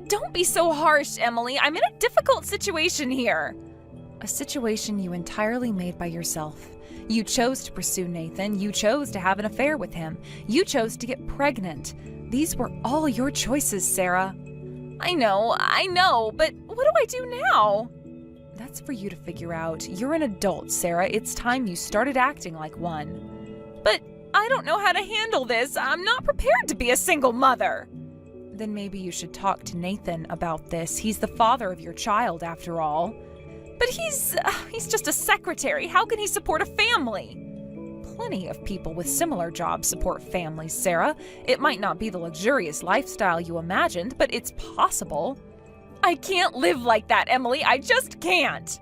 Don't be so harsh, Emily. I'm in a difficult situation here. A situation you entirely made by yourself. You chose to pursue Nathan. You chose to have an affair with him. You chose to get pregnant. These were all your choices, Sarah. I know, but what do I do now? That's for you to figure out. You're an adult, Sarah. It's time you started acting like one. But I don't know how to handle this. I'm not prepared to be a single mother. Then maybe you should talk to Nathan about this. He's the father of your child, after all. But he's just a secretary. How can he support a family? Plenty of people with similar jobs support families, Sarah. It might not be the luxurious lifestyle you imagined, but it's possible. I can't live like that, Emily. I just can't.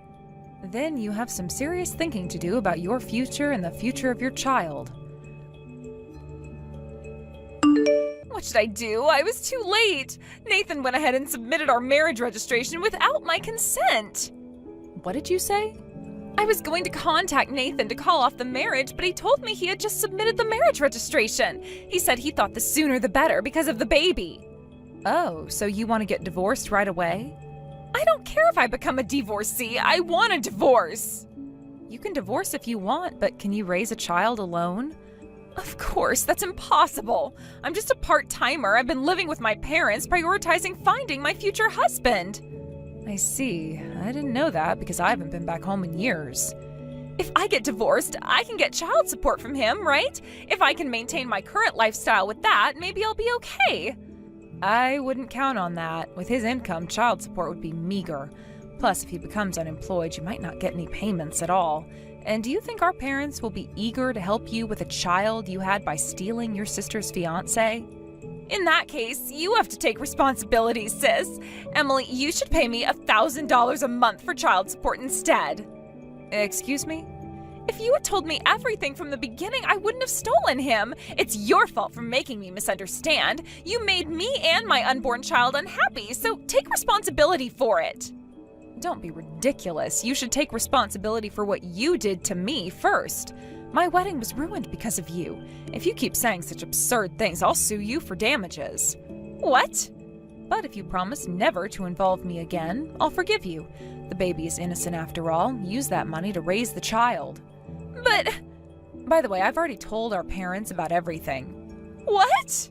Then you have some serious thinking to do about your future and the future of your child. What should I do? I was too late. Nathan went ahead and submitted our marriage registration without my consent. What did you say? I was going to contact Nathan to call off the marriage, but he told me he had just submitted the marriage registration. He said he thought the sooner the better because of the baby. Oh, so you want to get divorced right away? I don't care if I become a divorcee. I want a divorce. You can divorce if you want, but can you raise a child alone? Of course, that's impossible. I'm just a part-timer. I've been living with my parents, prioritizing finding my future husband. I see. I didn't know that because I haven't been back home in years. If I get divorced, I can get child support from him, right? If I can maintain my current lifestyle with that, maybe I'll be okay. I wouldn't count on that. With his income, child support would be meager. Plus, if he becomes unemployed, you might not get any payments at all. And do you think our parents will be eager to help you with a child you had by stealing your sister's fiancé? In that case, you have to take responsibility, sis. Emily, you should pay me $1,000 a month for child support instead. Excuse me? If you had told me everything from the beginning, I wouldn't have stolen him. It's your fault for making me misunderstand. You made me and my unborn child unhappy, so take responsibility for it. Don't be ridiculous. You should take responsibility for what you did to me first. My wedding was ruined because of you. If you keep saying such absurd things, I'll sue you for damages. What? But if you promise never to involve me again, I'll forgive you. The baby is innocent after all. Use that money to raise the child. But... By the way, I've already told our parents about everything. What?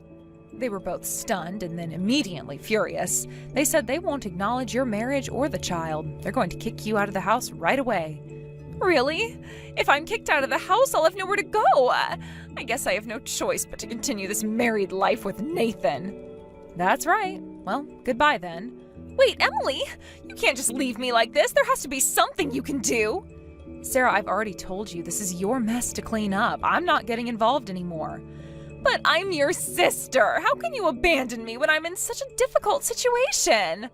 They were both stunned and then immediately furious. They said they won't acknowledge your marriage or the child. They're going to kick you out of the house right away. Really? If I'm kicked out of the house, I'll have nowhere to go. I guess I have no choice but to continue this married life with Nathan. That's right. Well, goodbye then. Wait, Emily! You can't just leave me like this. There has to be something you can do. Sarah, I've already told you this is your mess to clean up. I'm not getting involved anymore. But I'm your sister. How can you abandon me when I'm in such a difficult situation?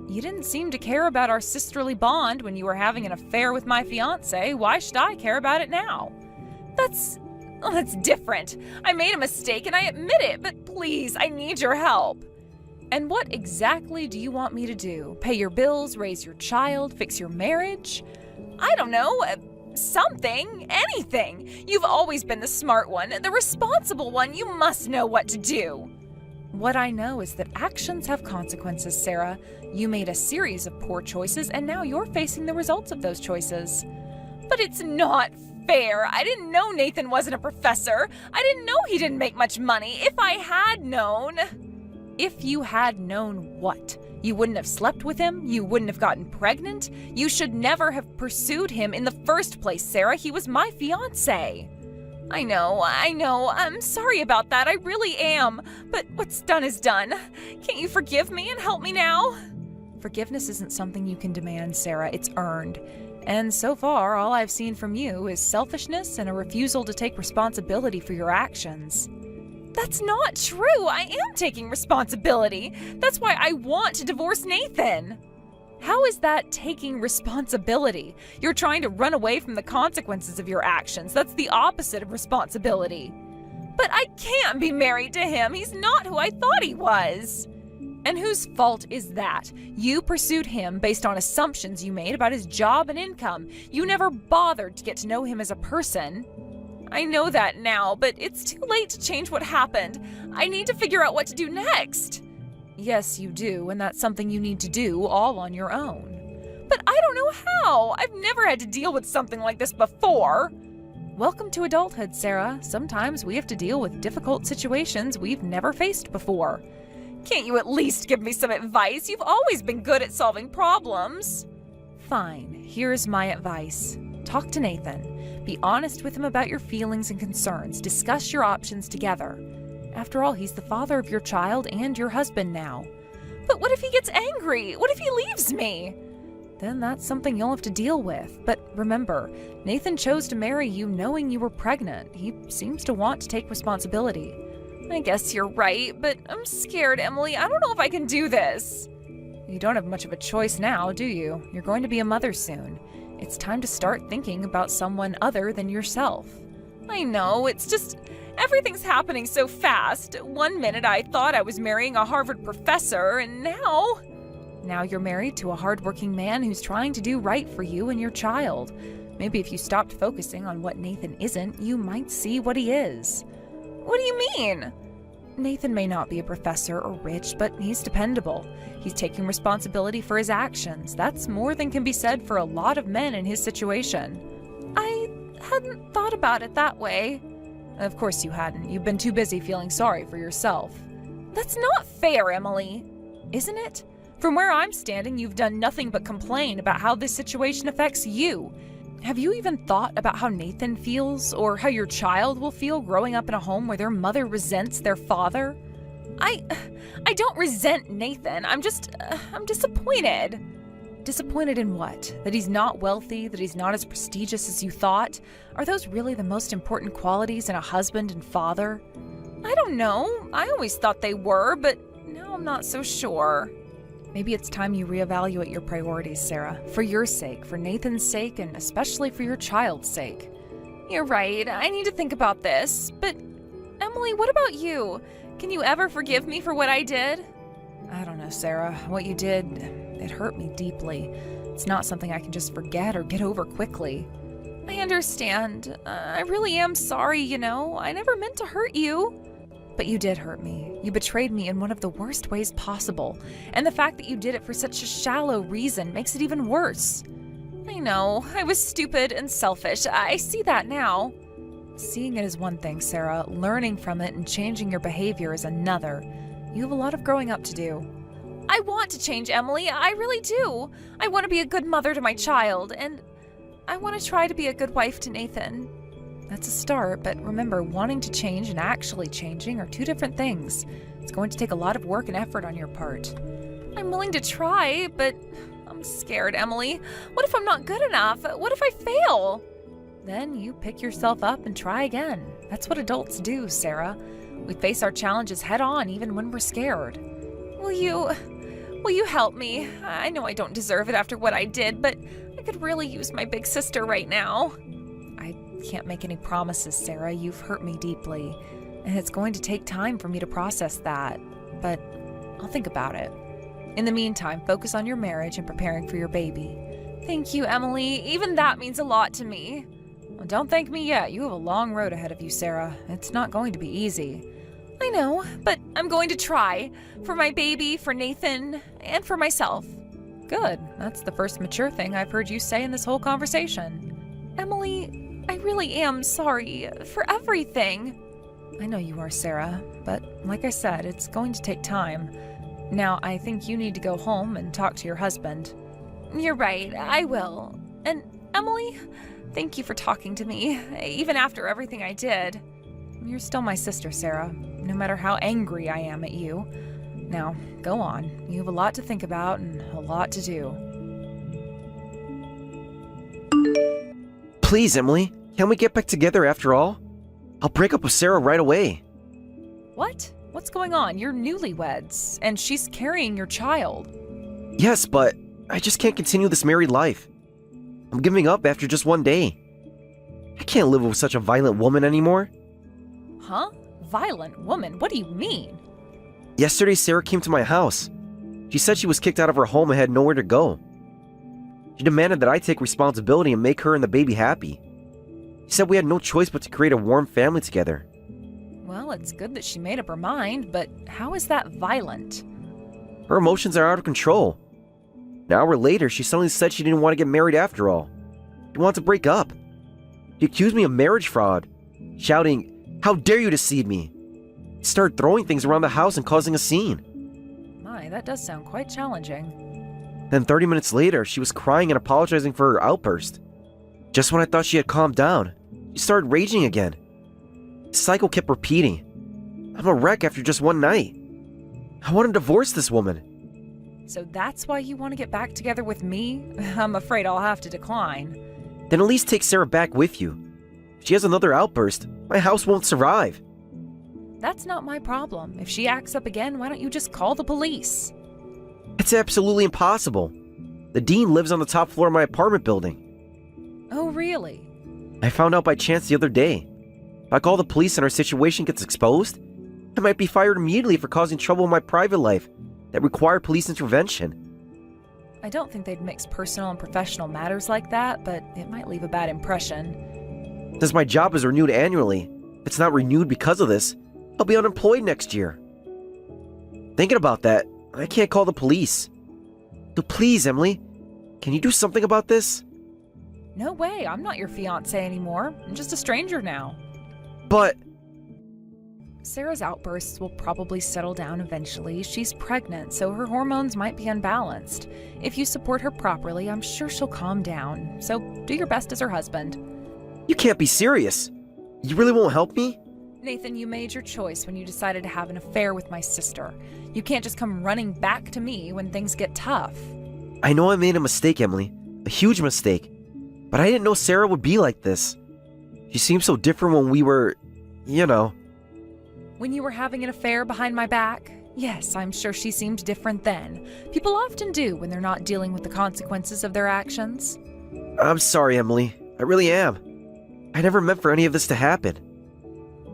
You didn't seem to care about our sisterly bond when you were having an affair with my fiancé. Why should I care about it now? That's different. I made a mistake and I admit it, but please, I need your help. And what exactly do you want me to do? Pay your bills, raise your child, fix your marriage? I don't know. Something, anything. You've always been the smart one, the responsible one. You must know what to do. What I know is that actions have consequences, Sarah. You made a series of poor choices, and now you're facing the results of those choices. But it's not fair. I didn't know Nathan wasn't a professor. I didn't know he didn't make much money. If I had known... If you had known what? You wouldn't have slept with him? You wouldn't have gotten pregnant? You should never have pursued him in the first place, Sarah. He was my fiancé. I know. I'm sorry about that. I really am. But what's done is done. Can't you forgive me and help me now? Forgiveness isn't something you can demand, Sarah. It's earned. And so far, all I've seen from you is selfishness and a refusal to take responsibility for your actions. That's not true. I am taking responsibility. That's why I want to divorce Nathan. How is that taking responsibility? You're trying to run away from the consequences of your actions. That's the opposite of responsibility. But I can't be married to him. He's not who I thought he was. And whose fault is that? You pursued him based on assumptions you made about his job and income. You never bothered to get to know him as a person. I know that now, but it's too late to change what happened. I need to figure out what to do next. Yes, you do, and that's something you need to do all on your own. But I don't know how. I've never had to deal with something like this before. Welcome to adulthood, Sarah. Sometimes we have to deal with difficult situations we've never faced before. Can't you at least give me some advice? You've always been good at solving problems. Fine, here's my advice. Talk to Nathan. Be honest with him about your feelings and concerns. Discuss your options together. After all, he's the father of your child and your husband now. But what if he gets angry? What if he leaves me? Then that's something you'll have to deal with. But remember, Nathan chose to marry you knowing you were pregnant. He seems to want to take responsibility. I guess you're right, but I'm scared, Emily. I don't know if I can do this. You don't have much of a choice now, do you? You're going to be a mother soon. It's time to start thinking about someone other than yourself. I know, it's just everything's happening so fast. 1 minute I thought I was marrying a Harvard professor, and now you're married to a hardworking man who's trying to do right for you and your child. Maybe if you stopped focusing on what Nathan isn't, you might see what he is. What do you mean? Nathan may not be a professor or rich, but he's dependable. He's taking responsibility for his actions. That's more than can be said for a lot of men in his situation. I hadn't thought about it that way. Of course you hadn't. You've been too busy feeling sorry for yourself. That's not fair, Emily. Isn't it? From where I'm standing, you've done nothing but complain about how this situation affects you. Have you even thought about how Nathan feels, or how your child will feel growing up in a home where their mother resents their father? I don't resent Nathan. I'm disappointed. Disappointed in what? That he's not wealthy, that he's not as prestigious as you thought? Are those really the most important qualities in a husband and father? I don't know. I always thought they were, but now I'm not so sure. Maybe it's time you reevaluate your priorities, Sarah. For your sake, for Nathan's sake, and especially for your child's sake. You're right. I need to think about this. But, Emily, what about you? Can you ever forgive me for what I did? I don't know, Sarah. What you did, it hurt me deeply. It's not something I can just forget or get over quickly. I understand. I really am sorry, you know. I never meant to hurt you. But you did hurt me. You betrayed me in one of the worst ways possible. And the fact that you did it for such a shallow reason makes it even worse. I know. I was stupid and selfish. I see that now. Seeing it is one thing, Sarah. Learning from it and changing your behavior is another. You have a lot of growing up to do. I want to change, Emily. I really do. I want to be a good mother to my child, and I want to try to be a good wife to Nathan. That's a start, but remember, wanting to change and actually changing are two different things. It's going to take a lot of work and effort on your part. I'm willing to try, but I'm scared, Emily. What if I'm not good enough? What if I fail? Then you pick yourself up and try again. That's what adults do, Sarah. We face our challenges head on even when we're scared. Will you help me? I know I don't deserve it after what I did, but I could really use my big sister right now. I can't make any promises, Sarah. You've hurt me deeply, and it's going to take time for me to process that, but I'll think about it. In the meantime, focus on your marriage and preparing for your baby. Thank you, Emily. Even that means a lot to me. Well, don't thank me yet. You have a long road ahead of you, Sarah. It's not going to be easy. I know, but I'm going to try. For my baby, for Nathan, and for myself. Good. That's the first mature thing I've heard you say in this whole conversation. Emily, I really am sorry for everything. I know you are, Sarah, but like I said, it's going to take time. Now, I think you need to go home and talk to your husband. You're right, I will. And Emily, thank you for talking to me, even after everything I did. You're still my sister, Sarah, no matter how angry I am at you. Now, go on. You have a lot to think about and a lot to do. Please, Emily, can we get back together after all? I'll break up with Sarah right away. What? What's going on? You're newlyweds, and she's carrying your child. Yes, but I just can't continue this married life. I'm giving up after just one day. I can't live with such a violent woman anymore. Huh? Violent woman? What do you mean? Yesterday, Sarah came to my house. She said she was kicked out of her home and had nowhere to go. She demanded that I take responsibility and make her and the baby happy. She said we had no choice but to create a warm family together. Well, it's good that she made up her mind, but how is that violent? Her emotions are out of control. An hour later, she suddenly said she didn't want to get married after all. She wanted to break up. She accused me of marriage fraud, shouting, "How dare you deceive me!" She started throwing things around the house and causing a scene. My, that does sound quite challenging. Then 30 minutes later, she was crying and apologizing for her outburst. Just when I thought she had calmed down, she started raging again. The cycle kept repeating. I'm a wreck after just one night. I want to divorce this woman. So that's why you want to get back together with me? I'm afraid I'll have to decline. Then at least take Sarah back with you. If she has another outburst, my house won't survive. That's not my problem. If she acts up again, why don't you just call the police? It's absolutely impossible. The dean lives on the top floor of my apartment building. Oh, really? I found out by chance the other day. If I call the police and our situation gets exposed, I might be fired immediately for causing trouble in my private life that required police intervention. I don't think they'd mix personal and professional matters like that, but it might leave a bad impression. Since my job is renewed annually, if it's not renewed because of this, I'll be unemployed next year. Thinking about that, I can't call the police. So please, Emily, can you do something about this? No way, I'm not your fiancé anymore. I'm just a stranger now. But... Sarah's outbursts will probably settle down eventually. She's pregnant, so her hormones might be unbalanced. If you support her properly, I'm sure she'll calm down. So do your best as her husband. You can't be serious. You really won't help me? Nathan, you made your choice when you decided to have an affair with my sister. You can't just come running back to me when things get tough. I know I made a mistake, Emily. A huge mistake. But I didn't know Sarah would be like this. She seemed so different when we were, you know. When you were having an affair behind my back? Yes, I'm sure she seemed different then. People often do when they're not dealing with the consequences of their actions. I'm sorry, Emily. I really am. I never meant for any of this to happen.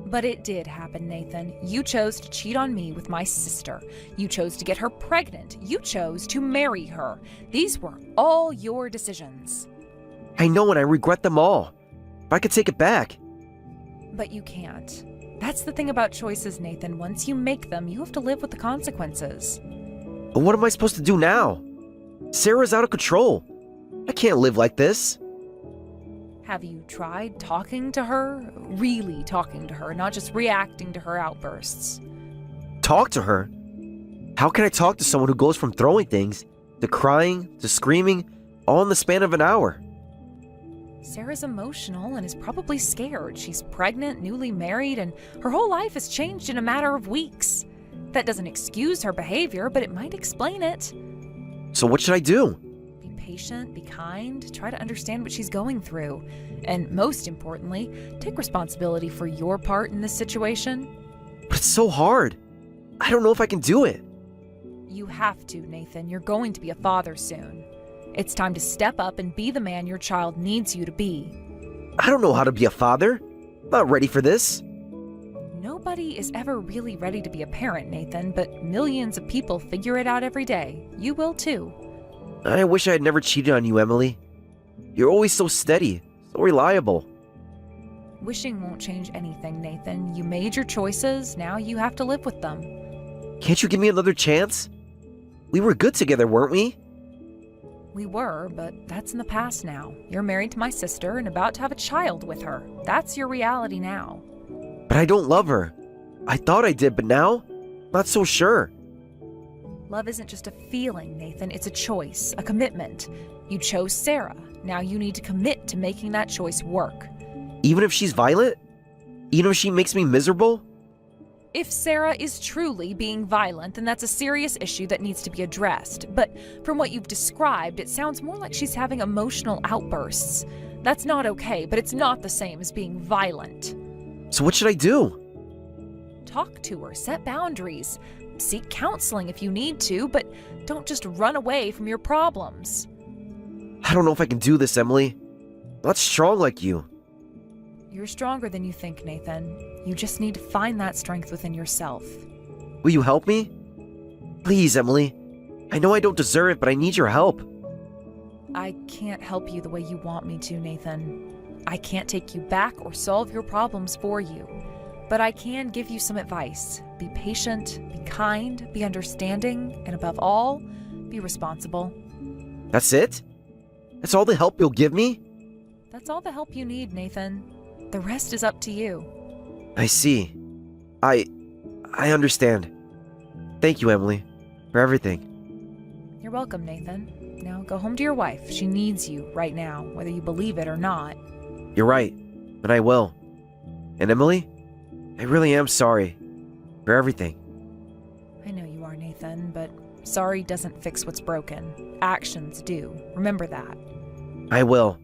But it did happen, Nathan. You chose to cheat on me with my sister. You chose to get her pregnant. You chose to marry her. These were all your decisions. I know, and I regret them all. If I could take it back. But you can't. That's the thing about choices, Nathan. Once you make them, you have to live with the consequences. But what am I supposed to do now? Sarah's out of control. I can't live like this. Have you tried talking to her? Really talking to her, not just reacting to her outbursts. Talk to her? How can I talk to someone who goes from throwing things, to crying, to screaming, all in the span of an hour? Sarah's emotional and is probably scared. She's pregnant, newly married, and her whole life has changed in a matter of weeks. That doesn't excuse her behavior, but it might explain it. So what should I do? Be patient, be kind, try to understand what she's going through. And most importantly, take responsibility for your part in this situation. But it's so hard. I don't know if I can do it. You have to, Nathan. You're going to be a father soon. It's time to step up and be the man your child needs you to be. I don't know how to be a father. I'm not ready for this. Nobody is ever really ready to be a parent, Nathan, but millions of people figure it out every day. You will too. I wish I had never cheated on you, Emily. You're always so steady, so reliable. Wishing won't change anything, Nathan. You made your choices, now you have to live with them. Can't you give me another chance? We were good together, weren't we? We were, but that's in the past now. You're married to my sister and about to have a child with her. That's your reality now. But I don't love her. I thought I did, but now? Not so sure. Love isn't just a feeling, Nathan. It's a choice, a commitment. You chose Sarah. Now you need to commit to making that choice work. Even if she's violent? Even if she makes me miserable? If Sarah is truly being violent, then that's a serious issue that needs to be addressed. But from what you've described, it sounds more like she's having emotional outbursts. That's not okay, but it's not the same as being violent. So what should I do? Talk to her, set boundaries. Seek counseling if you need to, but don't just run away from your problems. I don't know if I can do this, Emily. I'm not strong like you. You're stronger than you think, Nathan. You just need to find that strength within yourself. Will you help me? Please, Emily. I know I don't deserve it, but I need your help. I can't help you the way you want me to, Nathan. I can't take you back or solve your problems for you. But I can give you some advice. Be patient, be kind, be understanding, and above all, be responsible. That's it? That's all the help you'll give me? That's all the help you need, Nathan. The rest is up to you. I see. I understand. Thank you, Emily, for everything. You're welcome, Nathan. Now go home to your wife. She needs you right now, whether you believe it or not. You're right, and I will. And Emily, I really am sorry for everything. I know you are, Nathan, but sorry doesn't fix what's broken. Actions do. Remember that. I will.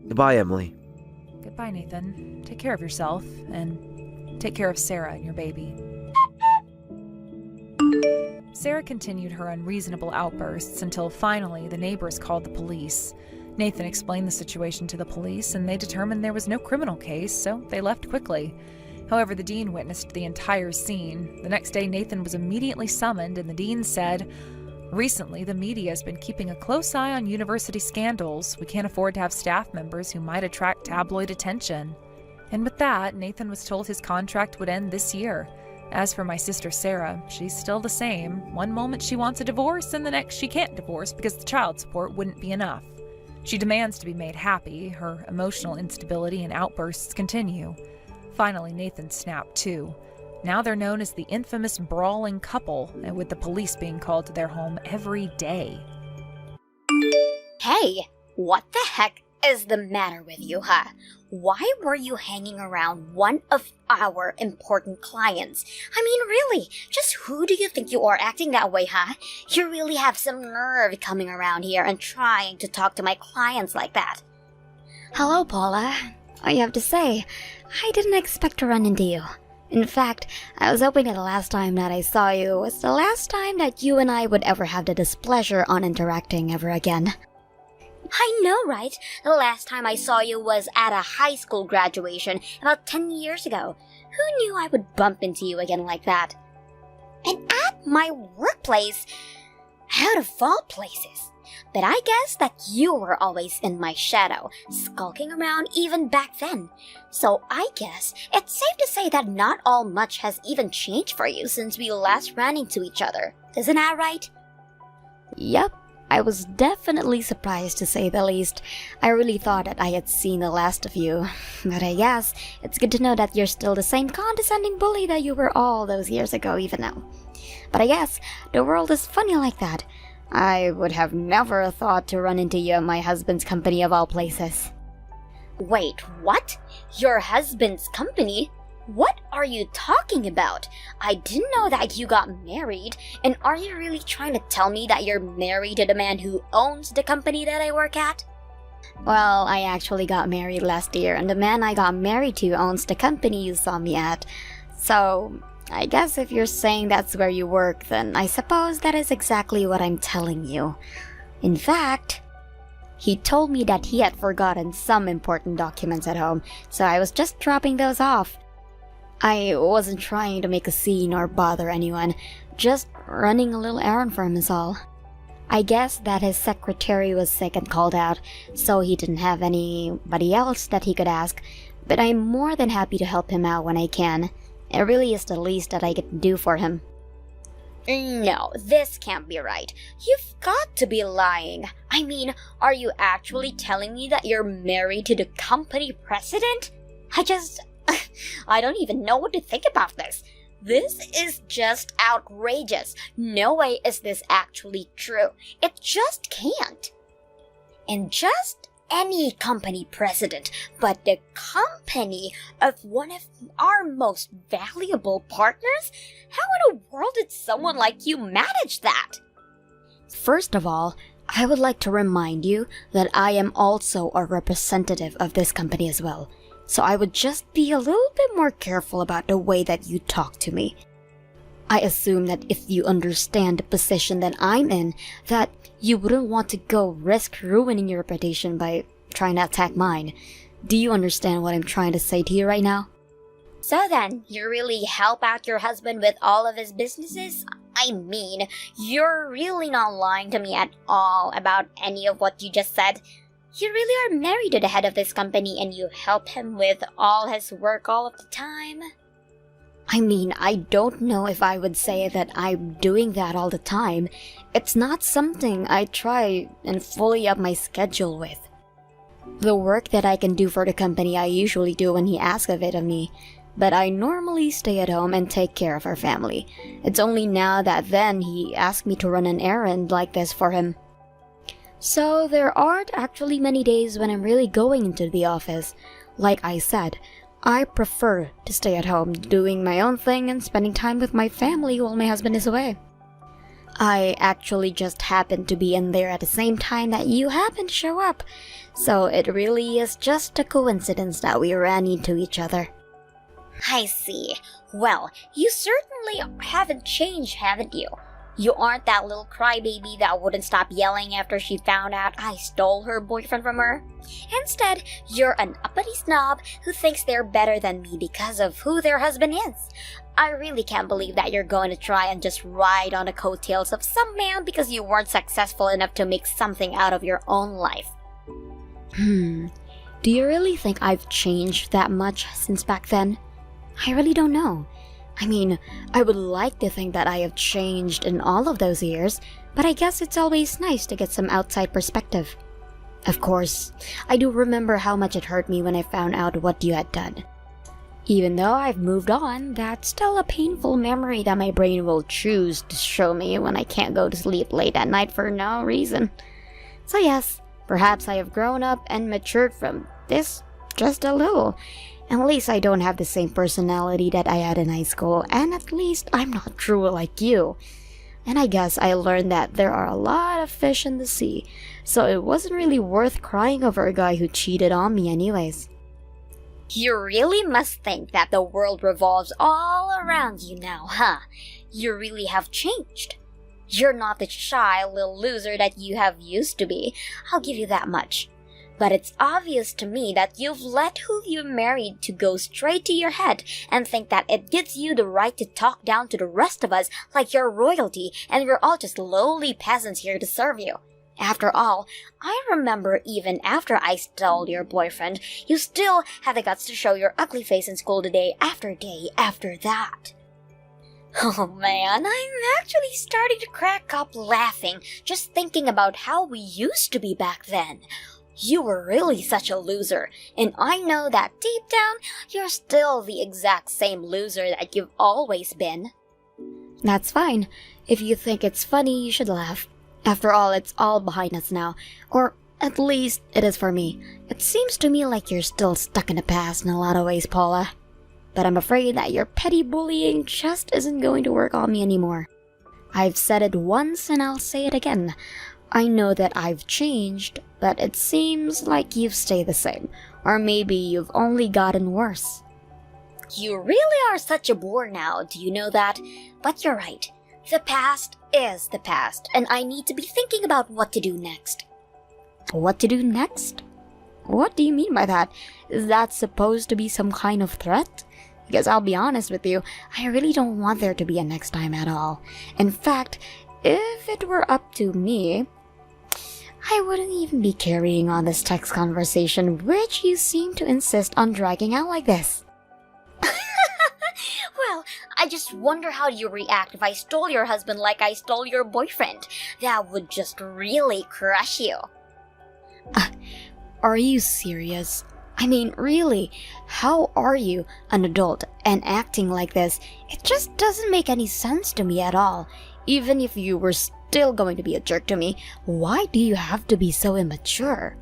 Goodbye, Emily. Goodbye, Nathan. Take care of yourself, and take care of Sarah and your baby. Sarah continued her unreasonable outbursts until finally the neighbors called the police. Nathan explained the situation to the police, and they determined there was no criminal case, so they left quickly. However, the dean witnessed the entire scene. The next day, Nathan was immediately summoned, and the dean said, "Recently, the media has been keeping a close eye on university scandals. We can't afford to have staff members who might attract tabloid attention." And with that, Nathan was told his contract would end this year. As for my sister Sarah, she's still the same. One moment she wants a divorce, and the next she can't divorce because the child support wouldn't be enough. She demands to be made happy. Her emotional instability and outbursts continue. Finally, Nathan snapped too. Now they're known as the infamous brawling couple, and with the police being called to their home every day. Hey, what the heck is the matter with you, huh? Why were you hanging around one of our important clients? I mean, really, just who do you think you are acting that way, huh? You really have some nerve coming around here and trying to talk to my clients like that. Hello, Paula. What you have to say? I didn't expect to run into you. In fact, I was hoping that the last time that I saw you was the last time that you and I would ever have the displeasure on interacting ever again. I know, right? The last time I saw you was at a high school graduation about 10 years ago. Who knew I would bump into you again like that? And at my workplace, out of all places. But I guess that you were always in my shadow, skulking around even back then. So I guess it's safe to say that not all much has even changed for you since we last ran into each other. Isn't that right? Yep. I was definitely surprised, to say the least. I really thought that I had seen the last of you. But I guess it's good to know that you're still the same condescending bully that you were all those years ago, even now. But I guess the world is funny like that. I would have never thought to run into you at my husband's company of all places. Wait, what? Your husband's company? What are you talking about? I didn't know that you got married, and are you really trying to tell me that you're married to the man who owns the company that I work at? Well, I actually got married last year, and the man I got married to owns the company you saw me at. So, I guess if you're saying that's where you work, then I suppose that is exactly what I'm telling you. In fact, he told me that he had forgotten some important documents at home, so I was just dropping those off. I wasn't trying to make a scene or bother anyone, just running a little errand for him is all. I guess that his secretary was sick and called out, so he didn't have anybody else that he could ask, but I'm more than happy to help him out when I can. It really is the least that I can do for him. No, this can't be right. You've got to be lying. I mean, are you actually telling me that you're married to the company president? I don't even know what to think about this. This is just outrageous. No way is this actually true. It just can't. And just any company president, but the company of one of our most valuable partners? How in the world did someone like you manage that? First of all, I would like to remind you that I am also a representative of this company as well. So I would just be a little bit more careful about the way that you talk to me. I assume that if you understand the position that I'm in, that you wouldn't want to go risk ruining your reputation by trying to attack mine. Do you understand what I'm trying to say to you right now? So then, you really help out your husband with all of his businesses? I mean, you're really not lying to me at all about any of what you just said. You really are married to the head of this company and you help him with all his work all of the time? I mean, I don't know if I would say that I'm doing that all the time. It's not something I try and fully up my schedule with. The work that I can do for the company I usually do when he asks of it of me, but I normally stay at home and take care of our family. It's only now that then he asked me to run an errand like this for him. So there aren't actually many days when I'm really going into the office. Like I said, I prefer to stay at home doing my own thing and spending time with my family while my husband is away. I actually just happened to be in there at the same time that you happened to show up, so it really is just a coincidence that we ran into each other. I see. Well, you certainly haven't changed, haven't you? You aren't that little crybaby that wouldn't stop yelling after she found out I stole her boyfriend from her. Instead, you're an uppity snob who thinks they're better than me because of who their husband is. I really can't believe that you're going to try and just ride on the coattails of some man because you weren't successful enough to make something out of your own life. Do you really think I've changed that much since back then? I really don't know. I mean, I would like to think that I have changed in all of those years, but I guess it's always nice to get some outside perspective. Of course, I do remember how much it hurt me when I found out what you had done. Even though I've moved on, that's still a painful memory that my brain will choose to show me when I can't go to sleep late at night for no reason. So yes, Perhaps I have grown up and matured from this just a little. At least I don't have the same personality that I had in high school, and at least I'm not cruel like you. And I guess I learned that there are a lot of fish in the sea, so it wasn't really worth crying over a guy who cheated on me anyways. You really must think that the world revolves all around you now, huh? You really have changed. You're not the shy little loser that you have used to be, I'll give you that much. But it's obvious to me that you've let who you married to go straight to your head and think that it gives you the right to talk down to the rest of us like you're royalty and we're all just lowly peasants here to serve you. After all, I remember even after I stole your boyfriend, you still had the guts to show your ugly face in school day after that. Oh man, I'm actually starting to crack up laughing just thinking about how we used to be back then. You were really such a loser, and I know that deep down, you're still the exact same loser that you've always been. That's fine. If you think it's funny, you should laugh. After all, it's all behind us now. Or at least it is for me. It seems to me like you're still stuck in the past in a lot of ways, Paula. But I'm afraid that your petty bullying just isn't going to work on me anymore. I've said it once and I'll say it again. I know that I've changed, but it seems like you've stayed the same. Or maybe you've only gotten worse. You really are such a bore now, do you know that? But you're right. The past is the past, and I need to be thinking about what to do next. What to do next? What do you mean by that? Is that supposed to be some kind of threat? Because I'll be honest with you, I really don't want there to be a next time at all. In fact, if it were up to me, I wouldn't even be carrying on this text conversation, which you seem to insist on dragging out like this. Well, I just wonder how you react if I stole your husband like I stole your boyfriend. That would just really crush you. Are you serious? I mean, really, how are you, an adult, and acting like this? It just doesn't make any sense to me at all. Even if you were still going to be a jerk to me, why do you have to be so immature?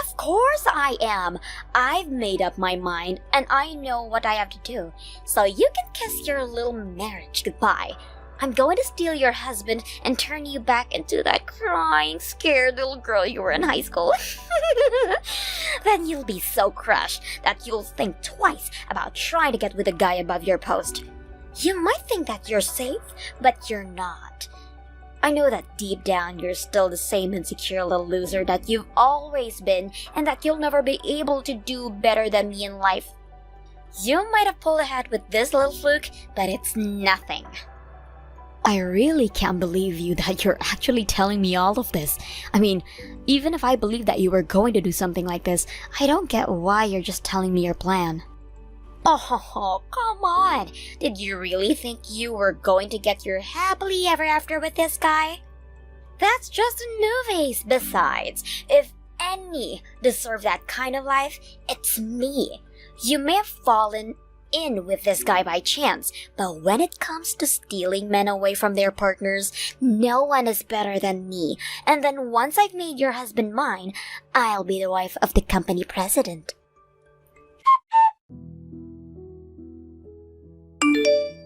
Of course I am. I've made up my mind, and I know what I have to do. So you can kiss your little marriage goodbye. I'm going to steal your husband and turn you back into that crying, scared little girl you were in high school. Then you'll be so crushed that you'll think twice about trying to get with a guy above your post. You might think that you're safe, but you're not. I know that deep down you're still the same insecure little loser that you've always been and that you'll never be able to do better than me in life. You might have pulled ahead with this little fluke, but it's nothing. I really can't believe you that you're actually telling me all of this. I mean, even if I believe that you were going to do something like this, I don't get why you're just telling me your plan. Oh, come on. Did you really think you were going to get your happily ever after with this guy? That's just a new face. Besides, if any deserve that kind of life, it's me. You may have fallen in with this guy by chance, but when it comes to stealing men away from their partners, no one is better than me. And then once I've made your husband mine, I'll be the wife of the company president.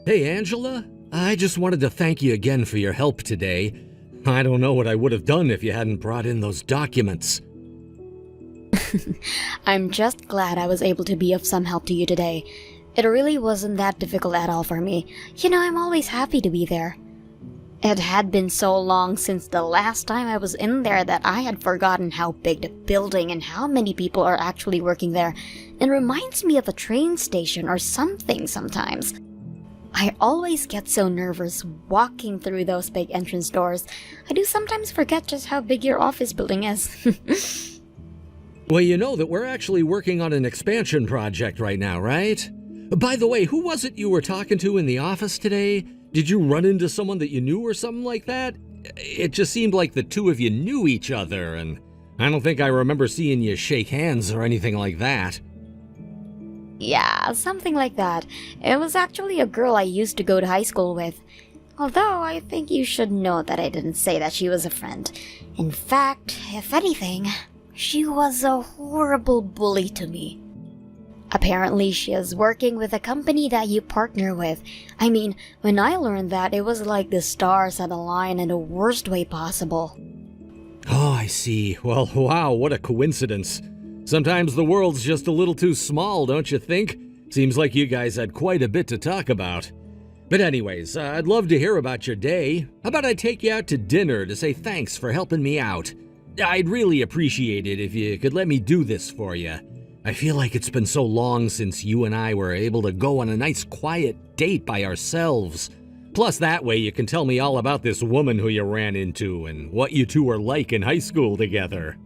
Hey, Angela. I just wanted to thank you again for your help today. I don't know what I would have done if you hadn't brought in those documents. I'm just glad I was able to be of some help to you today. It really wasn't that difficult at all for me. You know, I'm always happy to be there. It had been so long since the last time I was in there that I had forgotten how big the building and how many people are actually working there. It reminds me of a train station or something sometimes. I always get so nervous walking through those big entrance doors. I do sometimes forget just how big your office building is. Well, you know that we're actually working on an expansion project right now, right? By the way, who was it you were talking to in the office today? Did you run into someone that you knew or something like that? It just seemed like the two of you knew each other, and I don't think I remember seeing you shake hands or anything like that. Yeah, something like that. It was actually a girl I used to go to high school with. Although I think you should know that I didn't say that she was a friend. In fact, if anything, she was a horrible bully to me. Apparently, she is working with a company that you partner with. I mean, when I learned that, it was like the stars had aligned in the worst way possible. Oh, I see. Well, wow, what a coincidence. Sometimes the world's just a little too small, don't you think? Seems like you guys had quite a bit to talk about. But anyways, I'd love to hear about your day. How about I take you out to dinner to say thanks for helping me out? I'd really appreciate it if you could let me do this for you. I feel like it's been so long since you and I were able to go on a nice quiet date by ourselves. Plus that way you can tell me all about this woman who you ran into and what you two were like in high school together.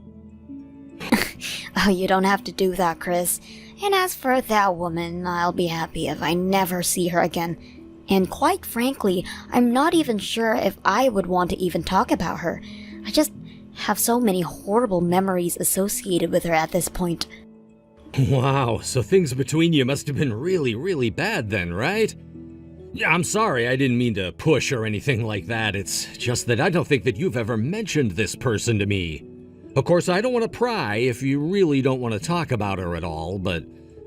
Oh, you don't have to do that, Chris. And as for that woman, I'll be happy if I never see her again. And quite frankly, I'm not even sure if I would want to even talk about her. I just have so many horrible memories associated with her at this point. Wow, so things between you must have been really, really bad then, right? Yeah, I'm sorry, I didn't mean to push or anything like that. It's just that I don't think that you've ever mentioned this person to me. Of course, I don't want to pry if you really don't want to talk about her at all, but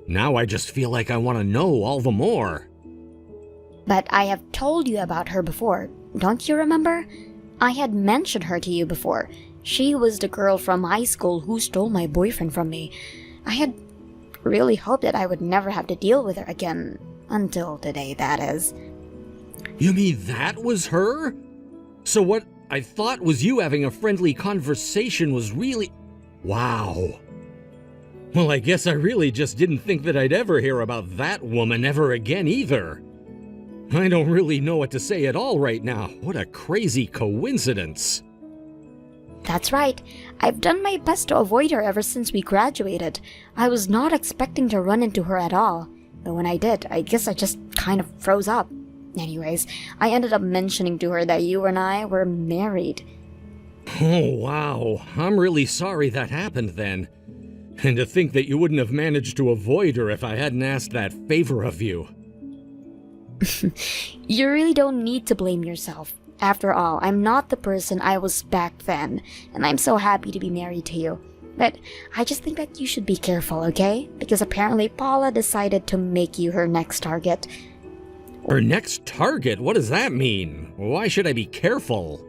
now I just feel like I want to know all the more. But I have told you about her before, don't you remember? I had mentioned her to you before. She was the girl from high school who stole my boyfriend from me. I had really hoped that I would never have to deal with her again. Until today, that is. You mean that was her? So what I thought was you having a friendly conversation was really... Wow. Well, I guess I really just didn't think that I'd ever hear about that woman ever again either. I don't really know what to say at all right now. What a crazy coincidence. That's right. I've done my best to avoid her ever since we graduated. I was not expecting to run into her at all. But when I did, I guess I just kind of froze up. Anyways, I ended up mentioning to her that you and I were married. Oh, wow. I'm really sorry that happened then. And to think that you wouldn't have managed to avoid her if I hadn't asked that favor of you. You really don't need to blame yourself. After all, I'm not the person I was back then, and I'm so happy to be married to you. But I just think that you should be careful, okay? Because apparently Paula decided to make you her next target. Her next target? What does that mean? Why should I be careful?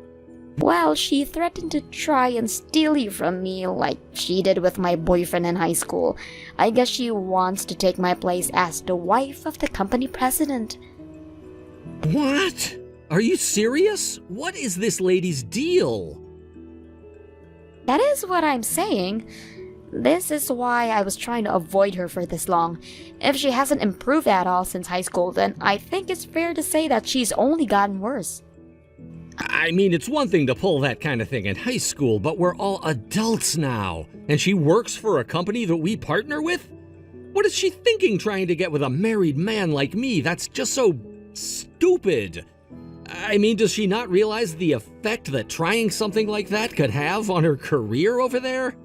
Well, she threatened to try and steal you from me like she did with my boyfriend in high school. I guess she wants to take my place as the wife of the company president. What? Are you serious? What is this lady's deal? That is what I'm saying. This is why I was trying to avoid her for this long. If she hasn't improved at all since high school, then I think it's fair to say that she's only gotten worse. I mean, it's one thing to pull that kind of thing in high school, but we're all adults now, and she works for a company that we partner with? What is she thinking trying to get with a married man like me? That's just so stupid. I mean, does she not realize the effect that trying something like that could have on her career over there?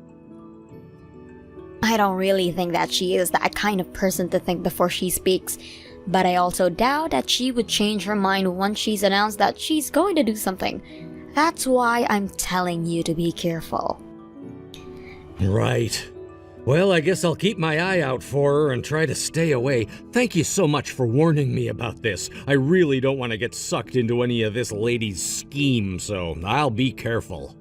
I don't really think that she is that kind of person to think before she speaks, but I also doubt that she would change her mind once she's announced that she's going to do something. That's why I'm telling you to be careful. Right. Well, I guess I'll keep my eye out for her and try to stay away. Thank you so much for warning me about this. I really don't want to get sucked into any of this lady's scheme, so I'll be careful.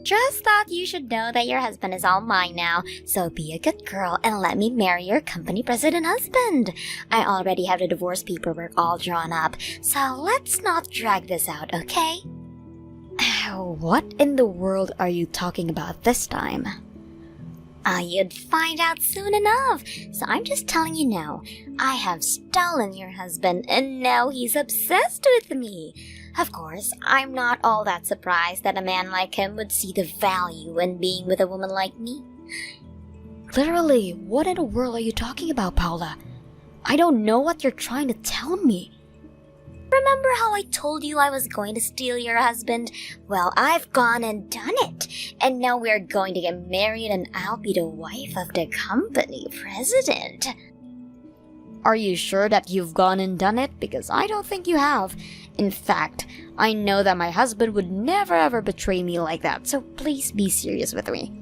Just thought you should know that your husband is all mine now, so be a good girl and let me marry your company president husband. I already have the divorce paperwork all drawn up, so let's not drag this out, okay? What in the world are you talking about this time? You'd find out soon enough, so I'm just telling you now. I have stolen your husband, and now he's obsessed with me. Of course, I'm not all that surprised that a man like him would see the value in being with a woman like me. Literally, what in the world are you talking about, Paula? I don't know what you're trying to tell me. Remember how I told you I was going to steal your husband? Well, I've gone and done it. And now we're going to get married and I'll be the wife of the company president. Are you sure that you've gone and done it? Because I don't think you have. In fact, I know that my husband would never ever betray me like that, so please be serious with me.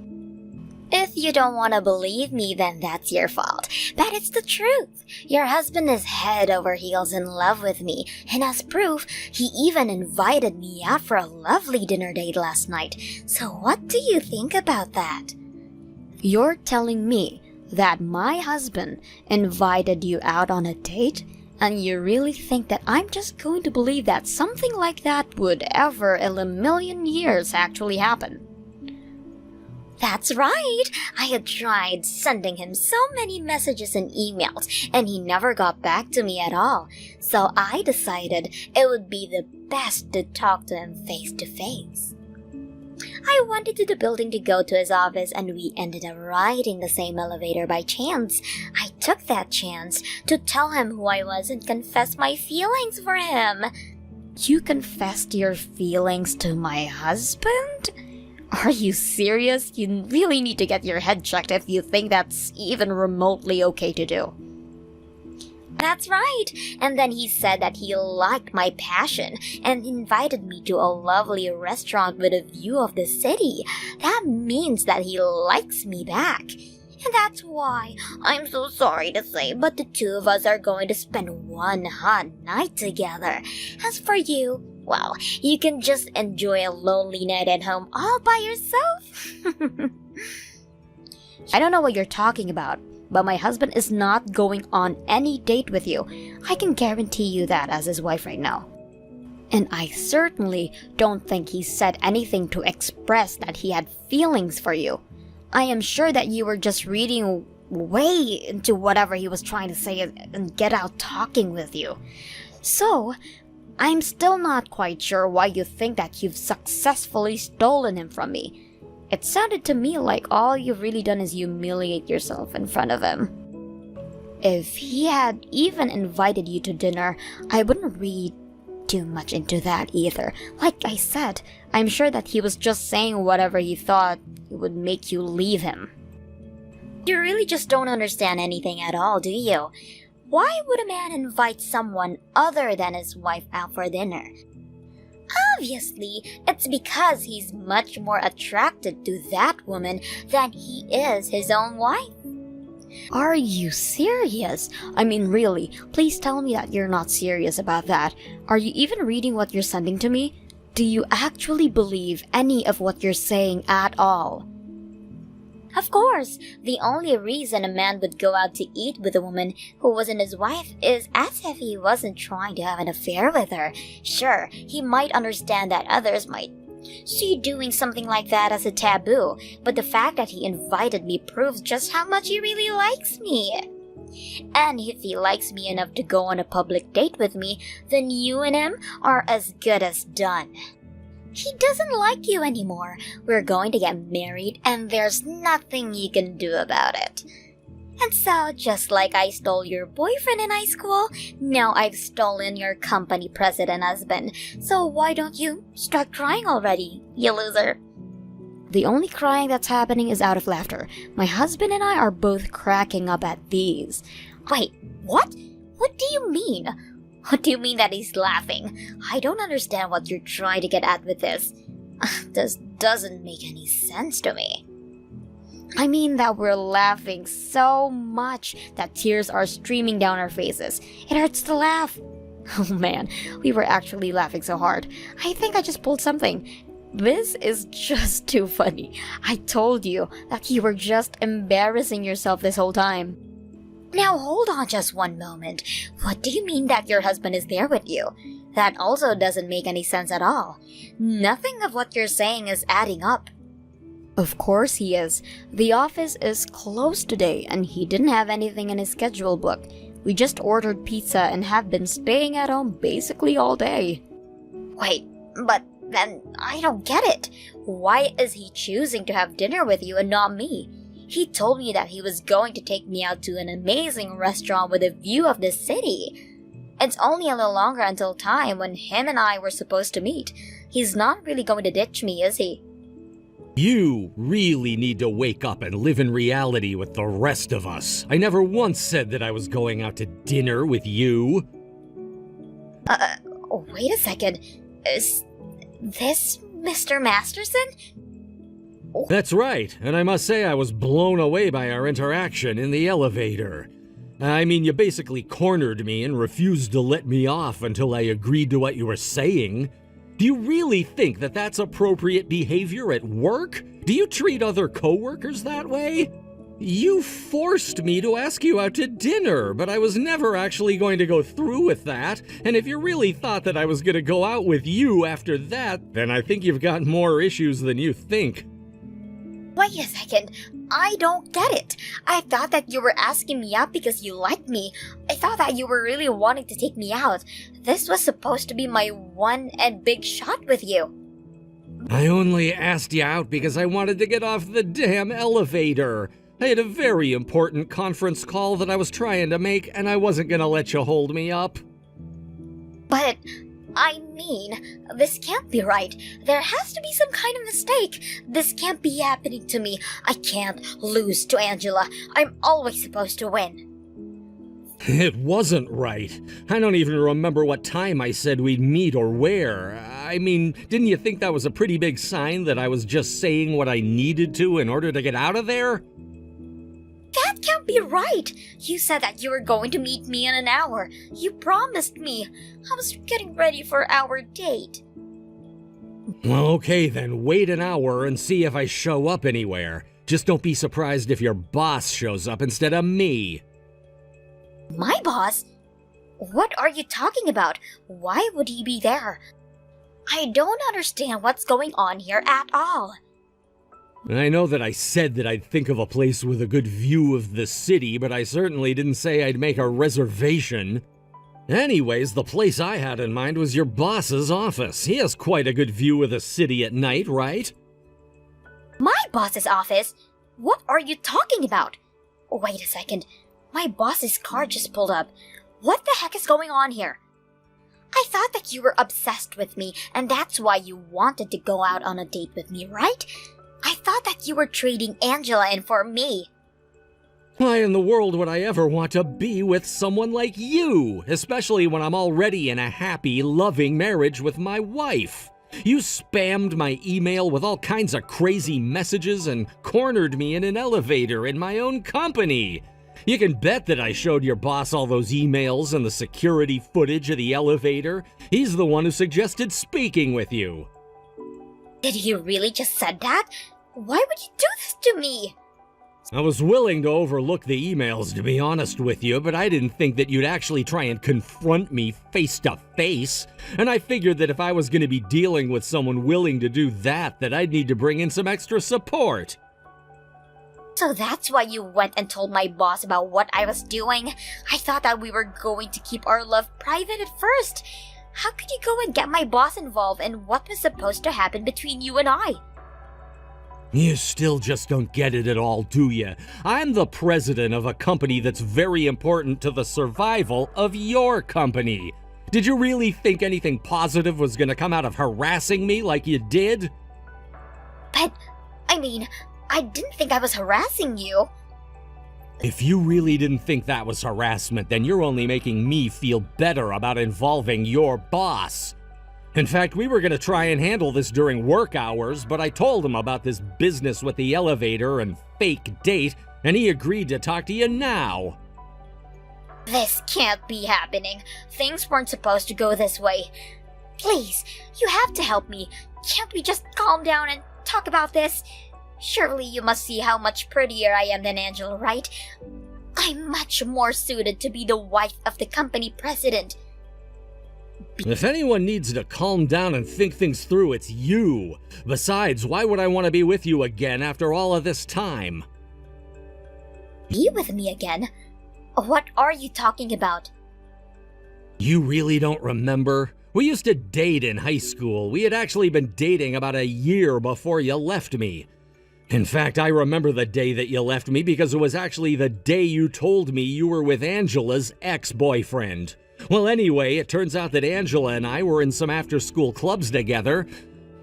If you don't want to believe me, then that's your fault. But it's the truth. Your husband is head over heels in love with me, and as proof, he even invited me out for a lovely dinner date last night. So what do you think about that? You're telling me that my husband invited you out on a date? And you really think that I'm just going to believe that something like that would ever in a million years actually happen? That's right! I had tried sending him so many messages and emails, and he never got back to me at all. So I decided it would be the best to talk to him face to face. I went into the building to go to his office, and we ended up riding the same elevator by chance. I took that chance to tell him who I was and confess my feelings for him. You confessed your feelings to my husband? Are you serious? You really need to get your head checked if you think that's even remotely okay to do. That's right. And then he said that he liked my passion and invited me to a lovely restaurant with a view of the city. That means that he likes me back. And that's why, I'm so sorry to say, but the two of us are going to spend one hot night together. As for you, well, you can just enjoy a lonely night at home all by yourself. I don't know what you're talking about, but my husband is not going on any date with you. I can guarantee you that as his wife right now. And I certainly don't think he said anything to express that he had feelings for you. I am sure that you were just reading way into whatever he was trying to say and get out talking with you. So, I'm still not quite sure why you think that you've successfully stolen him from me. It sounded to me like all you've really done is humiliate yourself in front of him. If he had even invited you to dinner, I wouldn't read too much into that either. Like I said, I'm sure that he was just saying whatever he thought would make you leave him. You really just don't understand anything at all, do you? Why would a man invite someone other than his wife out for dinner? Obviously, it's because he's much more attracted to that woman than he is his own wife. Are you serious? I mean, really, please tell me that you're not serious about that. Are you even reading what you're sending to me? Do you actually believe any of what you're saying at all? Of course, the only reason a man would go out to eat with a woman who wasn't his wife is as if he wasn't trying to have an affair with her. Sure, he might understand that others might see doing something like that as a taboo, but the fact that he invited me proves just how much he really likes me. And if he likes me enough to go on a public date with me, then you and him are as good as done. He doesn't like you anymore. We're going to get married, and there's nothing you can do about it. And so, just like I stole your boyfriend in high school, now I've stolen your company president husband. So why don't you start crying already, you loser? The only crying that's happening is out of laughter. My husband and I are both cracking up at these. Wait, what? What do you mean? What do you mean that he's laughing? I don't understand what you're trying to get at with this. This doesn't make any sense to me. I mean that we're laughing so much that tears are streaming down our faces. It hurts to laugh. Oh man, we were actually laughing so hard. I think I just pulled something. This is just too funny. I told you that you were just embarrassing yourself this whole time. Now hold on just one moment. What do you mean that your husband is there with you? That also doesn't make any sense at all. Nothing of what you're saying is adding up. Of course he is. The office is closed today and he didn't have anything in his schedule book. We just ordered pizza and have been staying at home basically all day. Wait, but then I don't get it. Why is he choosing to have dinner with you and not me? He told me that he was going to take me out to an amazing restaurant with a view of the city. It's only a little longer until time when him and I were supposed to meet. He's not really going to ditch me, is he? You really need to wake up and live in reality with the rest of us. I never once said that I was going out to dinner with you. Wait a second. Is this Mr. Masterson? That's right, and I must say I was blown away by our interaction in the elevator. I mean, you basically cornered me and refused to let me off until I agreed to what you were saying. Do you really think that that's appropriate behavior at work? Do you treat other coworkers that way? You forced me to ask you out to dinner, but I was never actually going to go through with that, and if you really thought that I was going to go out with you after that, then I think you've got more issues than you think. Wait a second. I don't get it. I thought that you were asking me out because you liked me. I thought that you were really wanting to take me out. This was supposed to be my one and big shot with you. I only asked you out because I wanted to get off the damn elevator. I had a very important conference call that I was trying to make, and I wasn't gonna let you hold me up. But, I mean, this can't be right. There has to be some kind of mistake. This can't be happening to me. I can't lose to Angela. I'm always supposed to win. It wasn't right. I don't even remember what time I said we'd meet or where. I mean, didn't you think that was a pretty big sign that I was just saying what I needed to in order to get out of there? That can't be right. You said that you were going to meet me in an hour. You promised me. I was getting ready for our date. Well, okay then, wait an hour and see if I show up anywhere. Just don't be surprised if your boss shows up instead of me. My boss? What are you talking about? Why would he be there? I don't understand what's going on here at all. I know that I said that I'd think of a place with a good view of the city, but I certainly didn't say I'd make a reservation. Anyways, the place I had in mind was your boss's office. He has quite a good view of the city at night, right? My boss's office? What are you talking about? Wait a second. My boss's car just pulled up. What the heck is going on here? I thought that you were obsessed with me, and that's why you wanted to go out on a date with me, right? I thought that you were trading Angela in for me. Why in the world would I ever want to be with someone like you, especially when I'm already in a happy, loving marriage with my wife? You spammed my email with all kinds of crazy messages and cornered me in an elevator in my own company. You can bet that I showed your boss all those emails and the security footage of the elevator. He's the one who suggested speaking with you. Did he really just said that? Why would you do this to me? I was willing to overlook the emails, to be honest with you, but I didn't think that you'd actually try and confront me face to face. And I figured that if I was going to be dealing with someone willing to do that, that I'd need to bring in some extra support. So that's why you went and told my boss about what I was doing? I thought that we were going to keep our love private at first. How could you go and get my boss involved in what was supposed to happen between you and I? You still just don't get it at all, do you? I'm the president of a company that's very important to the survival of your company. Did you really think anything positive was going to come out of harassing me like you did? But, I mean, I didn't think I was harassing you. If you really didn't think that was harassment, then you're only making me feel better about involving your boss. In fact, we were going to try and handle this during work hours, but I told him about this business with the elevator and fake date, and he agreed to talk to you now. This can't be happening. Things weren't supposed to go this way. Please, you have to help me. Can't we just calm down and talk about this? Surely you must see how much prettier I am than Angela, right? I'm much more suited to be the wife of the company president. If anyone needs to calm down and think things through, it's you. Besides, why would I want to be with you again after all of this time? Be with me again? What are you talking about? You really don't remember? We used to date in high school. We had actually been dating about a year before you left me. In fact, I remember the day that you left me because it was actually the day you told me you were with Angela's ex-boyfriend. Well, anyway, it turns out that Angela and I were in some after-school clubs together.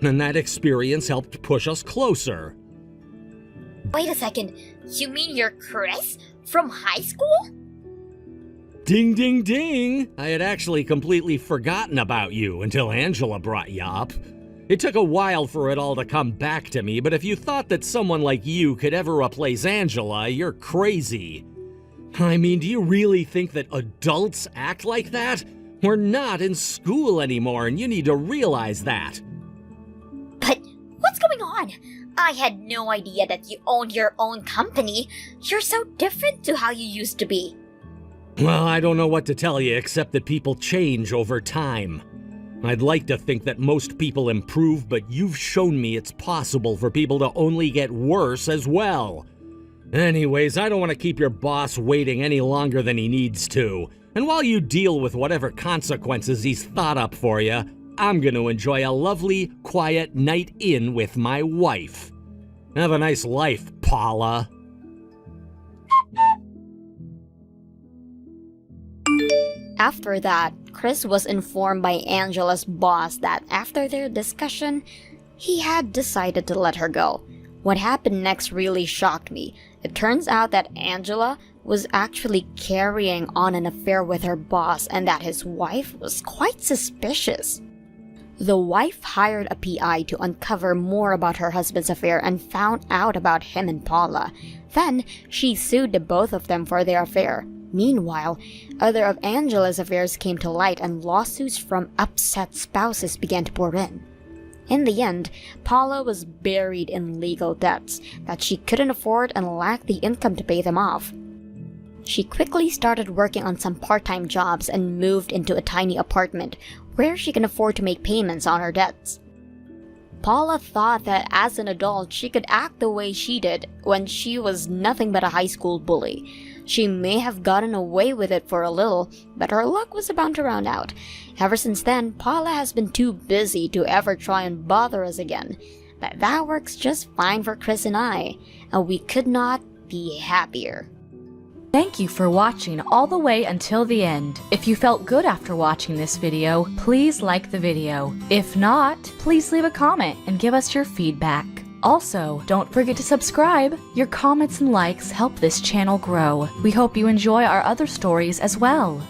And that experience helped push us closer. Wait a second, you mean you're Chris? From high school? Ding, ding, ding! I had actually completely forgotten about you until Angela brought you up. It took a while for it all to come back to me, but if you thought that someone like you could ever replace Angela, you're crazy. I mean, do you really think that adults act like that? We're not in school anymore, and you need to realize that. But what's going on? I had no idea that you owned your own company. You're so different to how you used to be. Well, I don't know what to tell you except that people change over time. I'd like to think that most people improve, but you've shown me it's possible for people to only get worse as well. Anyways, I don't want to keep your boss waiting any longer than he needs to. And while you deal with whatever consequences he's thought up for you, I'm going to enjoy a lovely, quiet night in with my wife. Have a nice life, Paula. After that, Chris was informed by Angela's boss that after their discussion, he had decided to let her go. What happened next really shocked me. It turns out that Angela was actually carrying on an affair with her boss and that his wife was quite suspicious. The wife hired a PI to uncover more about her husband's affair and found out about him and Paula. Then, she sued the both of them for their affair. Meanwhile, other of Angela's affairs came to light and lawsuits from upset spouses began to pour in. In the end, Paula was buried in legal debts that she couldn't afford and lacked the income to pay them off. She quickly started working on some part-time jobs and moved into a tiny apartment where she can afford to make payments on her debts. Paula thought that as an adult she could act the way she did when she was nothing but a high school bully. She may have gotten away with it for a little, but her luck was about to run out. Ever since then, Paula has been too busy to ever try and bother us again. But that works just fine for Chris and I, and we could not be happier. Thank you for watching all the way until the end. If you felt good after watching this video, please like the video. If not, please leave a comment and give us your feedback. Also, don't forget to subscribe. Your comments and likes help this channel grow. We hope you enjoy our other stories as well.